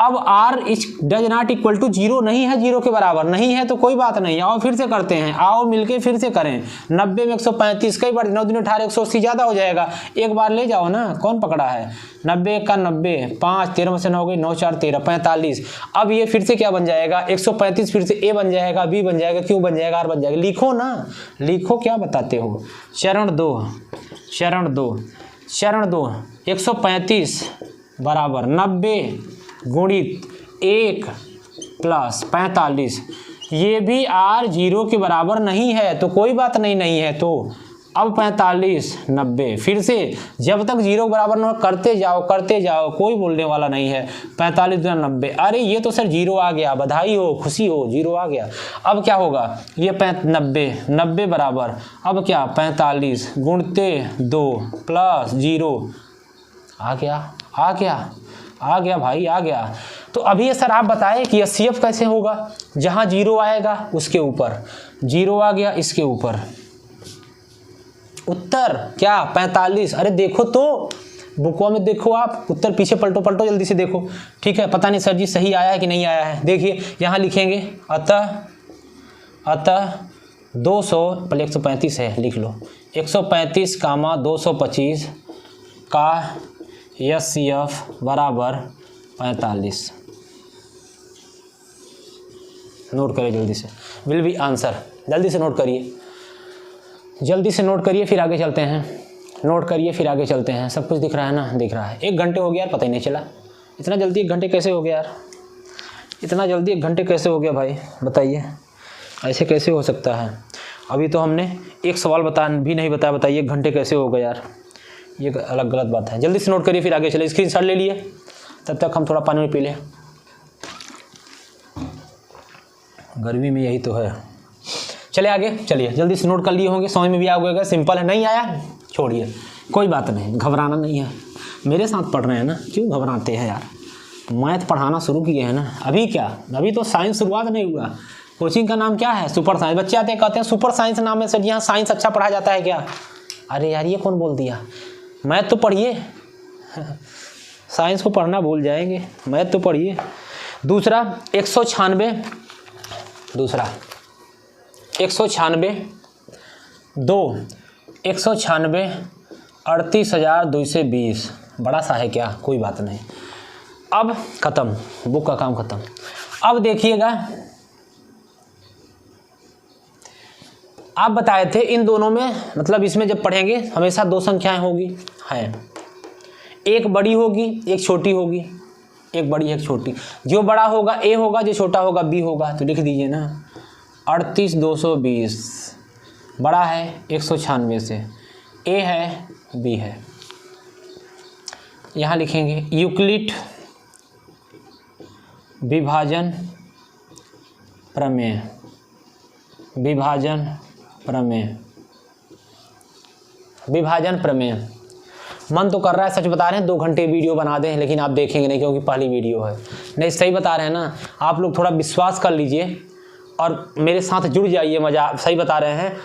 अब r does not equal to 0 नहीं है, 0 के बराबर नहीं है, तो कोई बात नहीं। आओ फिर से करते हैं, आओ मिलके फिर से करें। 90 में 135, कई बार 9 दूनी 18 180 ज़्यादा हो जाएगा, एक बार ले जाओ ना, कौन पकड़ा है। 90 का 90, 5 13 में से 9 हो गई, 9 4 13 45। अब ये फिर से क्या बन जाएगा? 135 फिर से ए बन जाएगा, बी बन जाएगा, क्यू बन जाएगा, आर बन जाएगा। लिखो ना, लिखो, क्या बताते हो। चरण 2 135 बराबर 90 गुणित 1 प्लस 45। ये भी आर 0 के बराबर नहीं है, तो कोई बात नहीं है। तो अब 45 90, फिर से जब तक 0 के बराबर न करते जाओ, कोई बोलने वाला नहीं है। 45 गुना 90, अरे ये तो सर 0 आ गया, बधाई हो, खुशी हो, 0 आ गया। अब क्या होगा? ये 90 बराबर अब क्या? 45 गुणते 2 प्लस 0, आ गया भाई, आ गया। तो अभी ये सर आप बताएं कि HCF कैसे होगा? जहाँ 0 आएगा उसके ऊपर 0 आ गया, इसके ऊपर उत्तर क्या? 45। अरे देखो तो बुकवा में, देखो आप उत्तर पीछे पलटो जल्दी से देखो। ठीक है, पता नहीं सर जी सही आया है कि नहीं आया है। देखिए यहाँ लिखेंगे अतः 200 पहले 135 है, लिख लो। 135 कामा 225 का HCF बराबर 45। नोट करिए जल्दी से, विल बी आंसर। जल्दी से नोट करिए, फिर आगे चलते हैं। नोट करिए फिर आगे चलते हैं। सब कुछ दिख रहा है ना? दिख रहा है। 1 घंटे हो गया यार, पता ही नहीं चला। इतना जल्दी 1 घंटे कैसे हो गया यार? इतना जल्दी 1 घंटे कैसे हो गया भाई, बताइए, ऐसे कैसे हो सकता है? अभी तो हमने एक सवाल भी नहीं बताया, बताइए 1 घंटे कैसे हो गया यार? ये अलग गलत बात है। जल्दी से नोट करिए फिर आगे चले। स्क्रीनशॉट ले लिए, तब तक हम थोड़ा पानी पी लें। गर्मी में यही तो है। चले आगे चलिए, जल्दी से नोट कर लिए होंगे, समझ में भी आ गया। सिंपल है, नहीं आया छोड़िए, कोई बात नहीं, घबराना नहीं है। मेरे साथ पढ़ रहे हैं ना, क्यों घबराते हैं यार? मैथ पढ़ाना शुरू किए हैं ना। अभी क्या, अभी तो साइंस शुरुआत नहीं हुआ। कोचिंग का नाम क्या है? Super science. बच्चे आते हैं कहते हैं सुपर साइंस नाम है सर, यहाँ साइंस अच्छा पढ़ा जाता है क्या? अरे यार ये कौन बोल दिया? मैथ तो पढ़िए। साइंस को पढ़ना भूल जाएंगे, मैथ तो पढ़िए। दूसरा 196, दूसरा 196 2 196 38,220। बड़ा सा है क्या? कोई बात नहीं। अब खत्म, बुक का काम खत्म। अब देखिएगा, आप बताए थे इन दोनों में, मतलब इसमें जब पढ़ेंगे हमेशा 2 संख्याएं होगी, हैं, एक बड़ी होगी एक छोटी होगी, एक बड़ी एक छोटी। जो बड़ा होगा ए होगा, जो छोटा होगा बी होगा। तो लिख दीजिए ना 38,220 बड़ा है 196 से, ए है बी है। यहाँ लिखेंगे यूक्लिड विभाजन प्रमेय, विभाजन प्रमेय, विभाजन प्रमेय। मन तो कर रहा है, सच बता रहे हैं 2 घंटे वीडियो बना दें, लेकिन आप देखेंगे नहीं क्योंकि पहली वीडियो है। नहीं सही बता रहे हैं ना, आप लोग थोड़ा विश्वास कर लीजिए और मेरे साथ जुड़ जाइए। मजा, सही बता रहे हैं।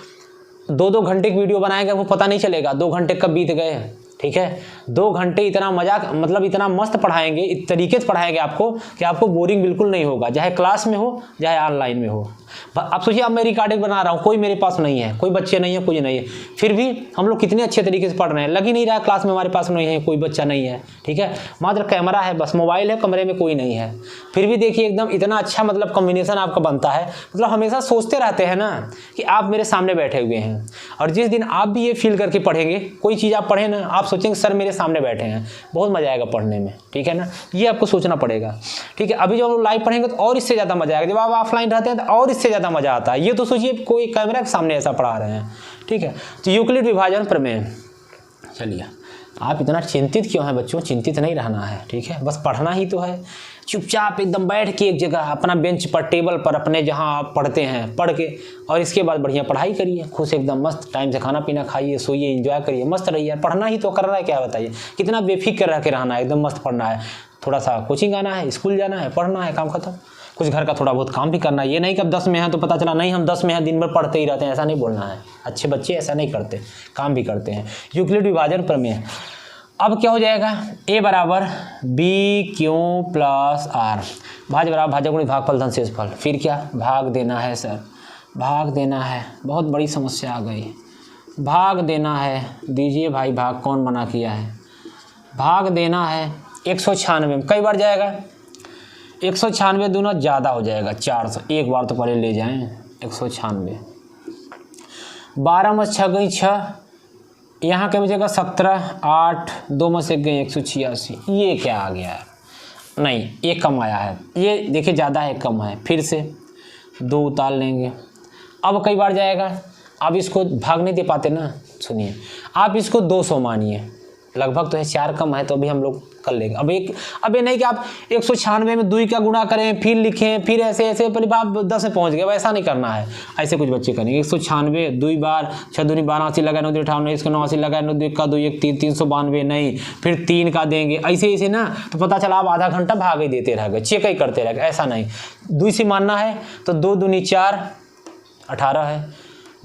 2-2 घंटे की वीडियो बनाएंगे, आपको पता नहीं चलेगा 2 घंटे कब बीत गए। ठीक है, 2 घंटे इतना मजाक, मतलब इतना मस्त पढ़ाएंगे, इस तरीके से पढ़ाएंगे आपको कि आपको बोरिंग बिल्कुल नहीं होगा, चाहे क्लास में हो चाहे ऑनलाइन में हो। आप सोचिए, अब मैं रिकॉर्डिंग बना रहा हूँ, कोई मेरे पास नहीं है, कोई बच्चे नहीं है, कुछ नहीं है, फिर भी हम लोग कितने अच्छे तरीके से पढ़ रहे हैं। लग ही नहीं रहा क्लास में हमारे पास नहीं है, कोई बच्चा नहीं है। ठीक है, मात्र कैमरा है, बस मोबाइल है, कमरे में कोई नहीं है, फिर भी देखिए एकदम इतना अच्छा मतलब कॉम्बिनेशन आपका बनता है। मतलब हमेशा सोचते रहते हैं ना कि आप मेरे सामने बैठे हुए हैं, और जिस दिन आप भी ये फील करके पढ़ेंगे, कोई चीज़ आप पढ़ें ना, आप सोचेंगे सर मेरे सामने बैठे हैं, बहुत मजा आएगा पढ़ने में। ठीक है ना, ये आपको सोचना पड़ेगा। ठीक है, अभी जब हम लाइव पढ़ेंगे तो और इससे ज़्यादा मजा आएगा, जब आप ऑफलाइन रहते हैं तो और इससे ज़्यादा मजा आता है। ये तो सोचिए कोई कैमरा के सामने ऐसा पढ़ा रहे हैं। ठीक है, तो यूक्लिड विभाजन प्रमेय। चलिए, आप इतना चिंतित क्यों हैं बच्चों? चिंतित नहीं रहना है, ठीक है, बस पढ़ना ही तो है। चुपचाप एकदम बैठ के एक जगह अपना बेंच पर, टेबल पर, अपने जहाँ आप पढ़ते हैं पढ़ के, और इसके बाद बढ़िया पढ़ाई करिए, खुश एकदम मस्त टाइम से खाना पीना खाइए, सोइए, एंजॉय करिए, मस्त रहिए। पढ़ना ही तो करना है, क्या बताइए, कितना बेफिक्र रह के रहना है, एकदम मस्त पढ़ना है। थोड़ा सा कोचिंग आना है, स्कूल जाना है, पढ़ना है, काम खत्म। कुछ घर का थोड़ा बहुत काम भी करना है, ये नहीं कि अब 10 में हैं तो पता चला नहीं हम 10 में हैं, दिन भर पढ़ते ही रहते हैं, ऐसा नहीं बोलना है। अच्छे बच्चे ऐसा नहीं करते, काम भी करते हैं। यूक्लिड विभाजन प्रमेय। अब क्या हो जाएगा? ए बराबर बी क्यू प्लस आर, भाज बराबर भाजक गुणित भागफल धन शेषफल। फिर क्या? भाग देना है सर, भाग देना है। बहुत बड़ी समस्या आ गई, भाग देना है। दीजिए भाई भाग, कौन मना किया है? भाग देना है 196 में। कई बार जाएगा? 196 दूना ज़्यादा हो जाएगा, 400। एक बार तो पहले ले जाएं 196। 12 में 6 गई 6, यहाँ के बचेगा 17, 8, 2 में से गए 186। ये क्या आ गया? नहीं, ये कम आया है, ये देखिए ज़्यादा है कम है। फिर से 2 उतार लेंगे। अब कई बार जाएगा, अब इसको भाग नहीं दे पाते ना। सुनिए, आप इसको 200 मानिए, लगभग तो है, 4 कम है, तो अभी हम लोग कर लेंगे। अब ये नहीं कि आप 196 में 2 का गुणा करें, फिर लिखें, फिर ऐसे पहले आप 10 में पहुंच गए, वैसा नहीं करना है। ऐसे कुछ बच्चे करेंगे। 196 2 बार, 6 दूनी 12, 80 लगा 9 58, इसको 89 लगा 9 2 का 2 1 3, 392 नहीं, फिर 3 का देंगे। ऐसे ना तो पता चला आप आधा घंटा भाग ही देते रह गए, चेक ही करते रह गए। ऐसा नहीं, 2 से मानना है तो 2 दूनी 4, 18 है,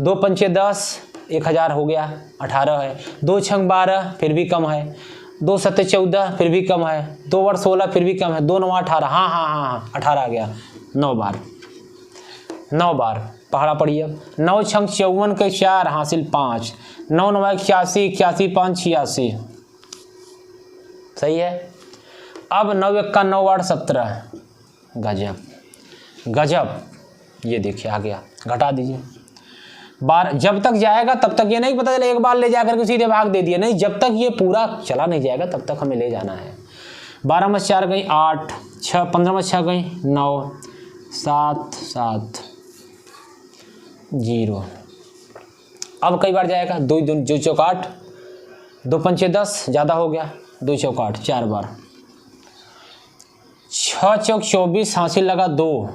2 पंचे 10, 1000 हो गया, 18 है। 2 छंग 12, फिर भी कम है। 2 सत्ते 14, फिर भी कम है। 2 और 16, फिर भी कम है। 2 9 18, हाँ 18 आ गया। 9 बार, 9 बार पहाड़ा पढ़िए। 9 छंग 54 के 4 हासिल 5, 9 9 81, 81 5 86। सही है। अब 9 1 का 9 8 17। गजब गजब, ये देखिए आ गया, घटा दीजिए। जब तक जाएगा तब तक ये नहीं पता चले एक बार ले जाकर के सीधे भाग दे दिया, नहीं, जब तक ये पूरा चला नहीं जाएगा तब तक हमें ले जाना है। 12 में 4 गई 8, 6 15 में 6 गई 9, 7 7 0। अब कई बार जाएगा, 2 2 चौक 8, 2 पंचे 10, ज़्यादा हो गया, 2 चौक 8 4 बार, 6 चौक 24 हासिल लगा 2,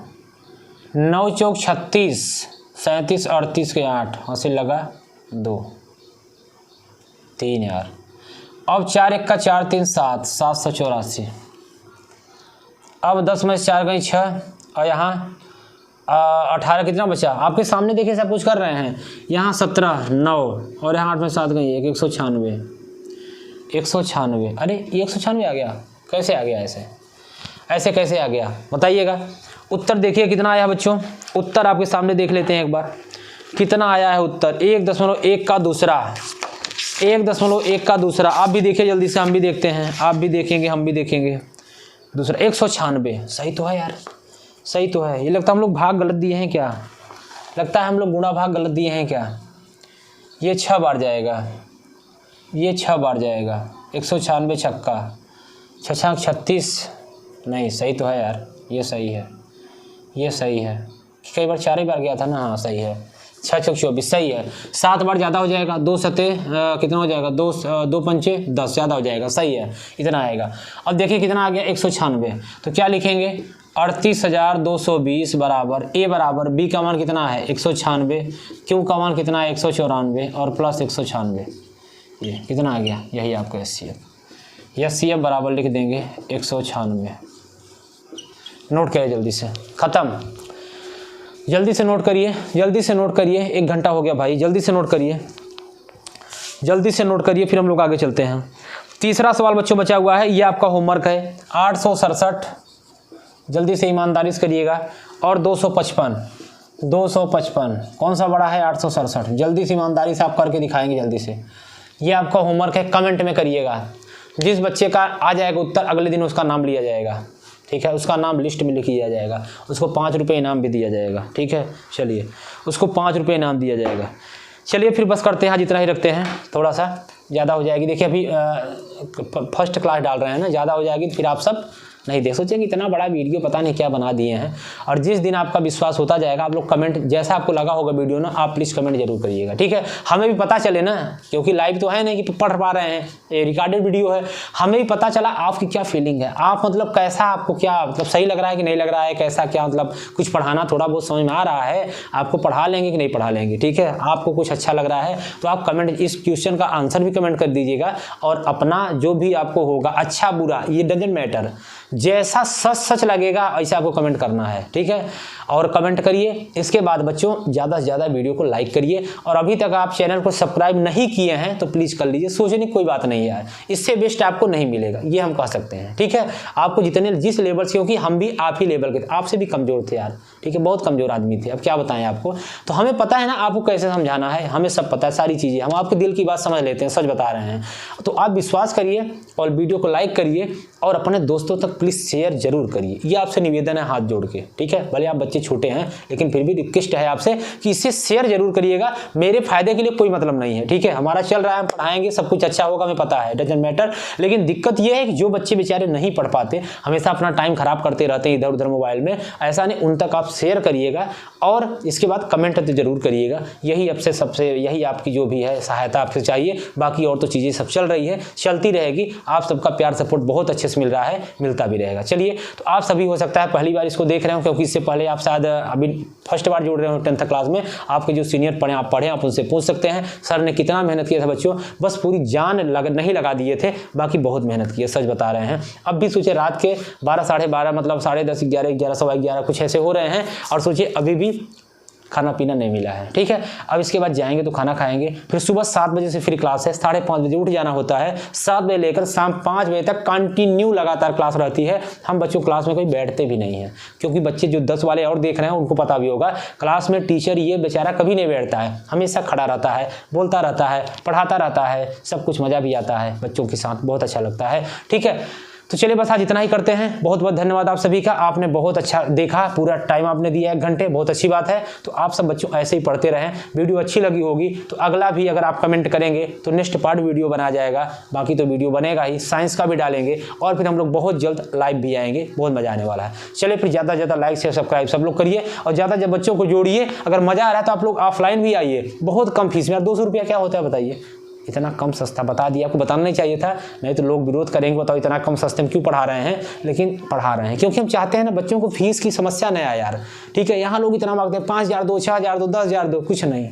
9 चौक 36, 37 38 के 8 हासिल लगा 2, 3 यार। अब 4 1 का 4 3 7, 784। अब 10 में 4 गई 6 और यहाँ 18 कितना बचा, आपके सामने देखिए सब कुछ कर रहे हैं। यहाँ 17 9 और यहाँ 8 में 7 गई 1, 196 196। अरे ये 196 आ गया, कैसे आ गया, ऐसे कैसे आ गया बताइएगा। उत्तर देखिए कितना आया बच्चों, उत्तर आपके सामने देख लेते हैं एक बार कितना आया है उत्तर। 1.1 का दूसरा, 1.1 का दूसरा। आप भी देखिए जल्दी से, हम भी देखते हैं, आप भी देखेंगे हम भी देखेंगे। दूसरा 196, सही तो है यार, सही तो है। ये लगता है हम लोग भाग गलत दिए हैं क्या, लगता है हम लोग गुणा भाग गलत दिए हैं क्या। ये 6 बार जाएगा, ये 6 बार जाएगा। 196 छक्का, 6 36, नहीं सही तो है यार, ये सही है, ये सही है। कई बार 4 ही बार गया था ना, हाँ सही है। 6 चौक 24 सही है। 7 बार ज़्यादा हो जाएगा, 2 सते कितना हो जाएगा, 2 पंचे 10 ज़्यादा हो जाएगा, सही है, इतना आएगा। अब देखिए कितना आ गया 196, तो क्या लिखेंगे 38,220 बराबर ए बराबर बी का मान कितना है 196, क्यू का मान कितना है 194 और प्लस 196, ये कितना आ गया, यही आपका SCF बराबर लिख देंगे 196। नोट करिए जल्दी से, ख़त्म, जल्दी से नोट करिए, जल्दी से नोट करिए, 1 घंटा हो गया भाई, जल्दी से नोट करिए, जल्दी से नोट करिए, फिर हम लोग आगे चलते हैं। तीसरा सवाल बच्चों बचा हुआ है, ये आपका होमवर्क है। 867, जल्दी से ईमानदारी से करिएगा, और 255 कौन सा बड़ा है 867, जल्दी से ईमानदारी से आप करके दिखाएंगे जल्दी से। ये आपका होमवर्क है, कमेंट में करिएगा। जिस बच्चे का आ जाएगा उत्तर अगले दिन उसका नाम लिया जाएगा, ठीक है, उसका नाम लिस्ट में लिख दिया जाएगा, उसको 5 रुपये इनाम भी दिया जाएगा, ठीक है। चलिए उसको 5 रुपये इनाम दिया जाएगा। चलिए फिर बस करते हैं, आज इतना ही रखते हैं, थोड़ा सा ज़्यादा हो जाएगी। देखिए अभी फर्स्ट क्लास डाल रहे हैं ना, ज़्यादा हो जाएगी तो फिर आप सब नहीं देख सोचेंगे इतना बड़ा वीडियो पता नहीं क्या बना दिए हैं। और जिस दिन आपका विश्वास होता जाएगा, आप लोग कमेंट जैसा आपको लगा होगा वीडियो ना, आप प्लीज़ कमेंट जरूर करिएगा, ठीक है। हमें भी पता चले ना, क्योंकि लाइव तो है नहीं कि पढ़ पा रहे हैं, ये रिकॉर्डेड वीडियो है, हमें भी पता चला आपकी क्या फीलिंग है, आप मतलब कैसा, आपको क्या मतलब सही लग रहा है कि नहीं लग रहा है, कैसा क्या मतलब कुछ पढ़ाना थोड़ा बहुत समझ में आ रहा है, आपको पढ़ा लेंगे कि नहीं पढ़ा लेंगे, ठीक है। आपको कुछ अच्छा लग रहा है तो आप कमेंट, इस क्वेश्चन का आंसर भी कमेंट कर दीजिएगा, और अपना जो भी आपको होगा अच्छा बुरा ये डजेंट मैटर, जैसा सच लगेगा ऐसा आपको कमेंट करना है, ठीक है। और कमेंट करिए। इसके बाद बच्चों ज़्यादा से ज़्यादा वीडियो को लाइक करिए, और अभी तक आप चैनल को सब्सक्राइब नहीं किए हैं तो प्लीज़ कर लीजिए। सोचने की कोई बात नहीं है यार, इससे बेस्ट आपको नहीं मिलेगा, ये हम कह सकते हैं, ठीक है। आपको जितने जिस लेवल से, क्योंकि हम भी आप ही लेवल के थे, आपसे भी कमज़ोर थे यार, ठीक है, बहुत कमज़ोर आदमी थे, अब क्या बताएं आपको। तो हमें पता है ना आपको कैसे समझाना है, हमें सब पता है, सारी चीज़ें हम आपके दिल की बात समझ लेते हैं, सच बता रहे हैं। तो आप विश्वास करिए और वीडियो को लाइक करिए, और अपने दोस्तों तक प्लीज़ शेयर जरूर करिए, ये आपसे निवेदन है हाथ जोड़ के, ठीक है। भले आप बच्चे छोटे हैं लेकिन फिर भी रिक्वेस्ट है आपसे कि इसे शेयर जरूर करिएगा, मेरे फायदे के लिए कोई मतलब नहीं है, ठीक है। हमारा चल रहा है, हम पढ़ाएंगे, सब कुछ अच्छा होगा, हमें पता है, डजंट मैटर। लेकिन दिक्कत ये है कि जो बच्चे बेचारे नहीं पढ़ पाते, हमेशा अपना टाइम खराब करते रहते हैं इधर उधर मोबाइल में, ऐसा नहीं, उन तक आप शेयर करिएगा, और इसके बाद कमेंट तो जरूर करिएगा। यही आपसे सबसे, यही आपकी जो भी है सहायता आपसे चाहिए, बाकी और तो चीज़ें सब चल रही है, चलती रहेगी। आप सबका प्यार सपोर्ट बहुत अच्छे से मिल रहा है, मिलता भी रहेगा। चलिए, तो आप सभी हो सकता है पहली बार इसको देख रहे हो, क्योंकि इससे पहले आप शायद अभी फर्स्ट बार जुड़ रहे हो 10th क्लास में। आपके जो सीनियर पढ़े, आप पढ़े, आप उनसे पूछ सकते हैं सर ने कितना मेहनत किया था बच्चों, बस पूरी जान नहीं लगा दिए थे, बाकी बहुत मेहनत की है, सच बता रहे हैं। अब भी सोचिए रात के 12 साढ़े 12 मतलब 10:30 11 11 सवा 11 कुछ ऐसे हो रहे हैं, और सोचिए अभी भी खाना पीना नहीं मिला है, ठीक है। अब इसके बाद जाएंगे तो खाना खाएंगे, फिर सुबह 7 बजे से फिर क्लास है, 5:30 बजे उठ जाना होता है, 7 बजे लेकर शाम 5 बजे तक कंटिन्यू लगातार क्लास रहती है। हम बच्चों क्लास में कोई बैठते भी नहीं हैं, क्योंकि बच्चे जो 10 वाले और देख रहे हैं उनको पता भी होगा, क्लास में टीचर ये बेचारा कभी नहीं बैठता है, हमेशा खड़ा रहता है, बोलता रहता है, पढ़ाता रहता है, सब कुछ मज़ा भी आता है, बच्चों के साथ बहुत अच्छा लगता है, ठीक है। तो चलिए बस आज इतना ही करते हैं। बहुत बहुत धन्यवाद आप सभी का, आपने बहुत अच्छा देखा, पूरा टाइम आपने दिया 1 घंटे, बहुत अच्छी बात है। तो आप सब बच्चों ऐसे ही पढ़ते रहें। वीडियो अच्छी लगी होगी तो अगला भी अगर आप कमेंट करेंगे तो नेक्स्ट पार्ट वीडियो बना जाएगा, बाकी तो वीडियो बनेगा ही, साइंस का भी डालेंगे और फिर हम लोग बहुत जल्द लाइव भी आएंगे, बहुत मजा आने वाला है। चलिए फिर ज़्यादा से ज़्यादा लाइक शेयर सब्सक्राइब सब लोग करिए और ज़्यादा जब बच्चों को जोड़िए। अगर मजा आ रहा है तो आप लोग ऑफलाइन भी आइए, बहुत कम फीस में। 200 रुपया क्या होता है बताइए, इतना कम सस्ता बता दिया, आपको बताना नहीं चाहिए था, नहीं तो लोग विरोध करेंगे, बताओ इतना कम सस्ते में क्यों पढ़ा रहे हैं। लेकिन पढ़ा रहे हैं क्योंकि हम चाहते हैं ना बच्चों को फीस की समस्या नहीं आए यार। ठीक है, यहाँ लोग इतना मांगते हैं 5,000 दो, 6,000 दो, 10,000 दो, कुछ नहीं,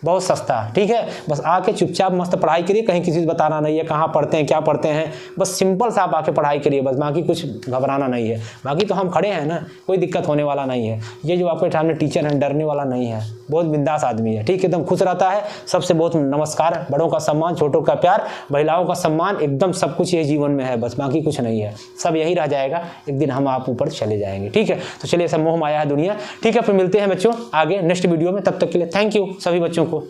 बहुत सस्ता। ठीक है, बस आके चुपचाप मस्त पढ़ाई करिए, कहीं किसी से बताना नहीं है कहाँ पढ़ते हैं क्या पढ़ते हैं, बस सिंपल सा आप आके पढ़ाई करिए बस, बाकी कुछ घबराना नहीं है। बाकी तो हम खड़े हैं ना, कोई दिक्कत होने वाला नहीं है। ये जो आपके सामने टीचर हैं डरने वाला नहीं है, बहुत बिंदास आदमी है। ठीक है, एकदम खुश रहता है, सबसे बहुत नमस्कार, बड़ों का सम्मान, छोटों का प्यार, महिलाओं का सम्मान, एकदम सब कुछ ये जीवन में है, बस बाकी कुछ नहीं है, सब यही रह जाएगा। एक दिन हम आप ऊपर चले जाएंगे। ठीक है, तो चलिए सब मोह माया है दुनिया। ठीक है, फिर मिलते हैं बच्चों आगे नेक्स्ट वीडियो में, तब तक के लिए थैंक यू सभी बच्चों को।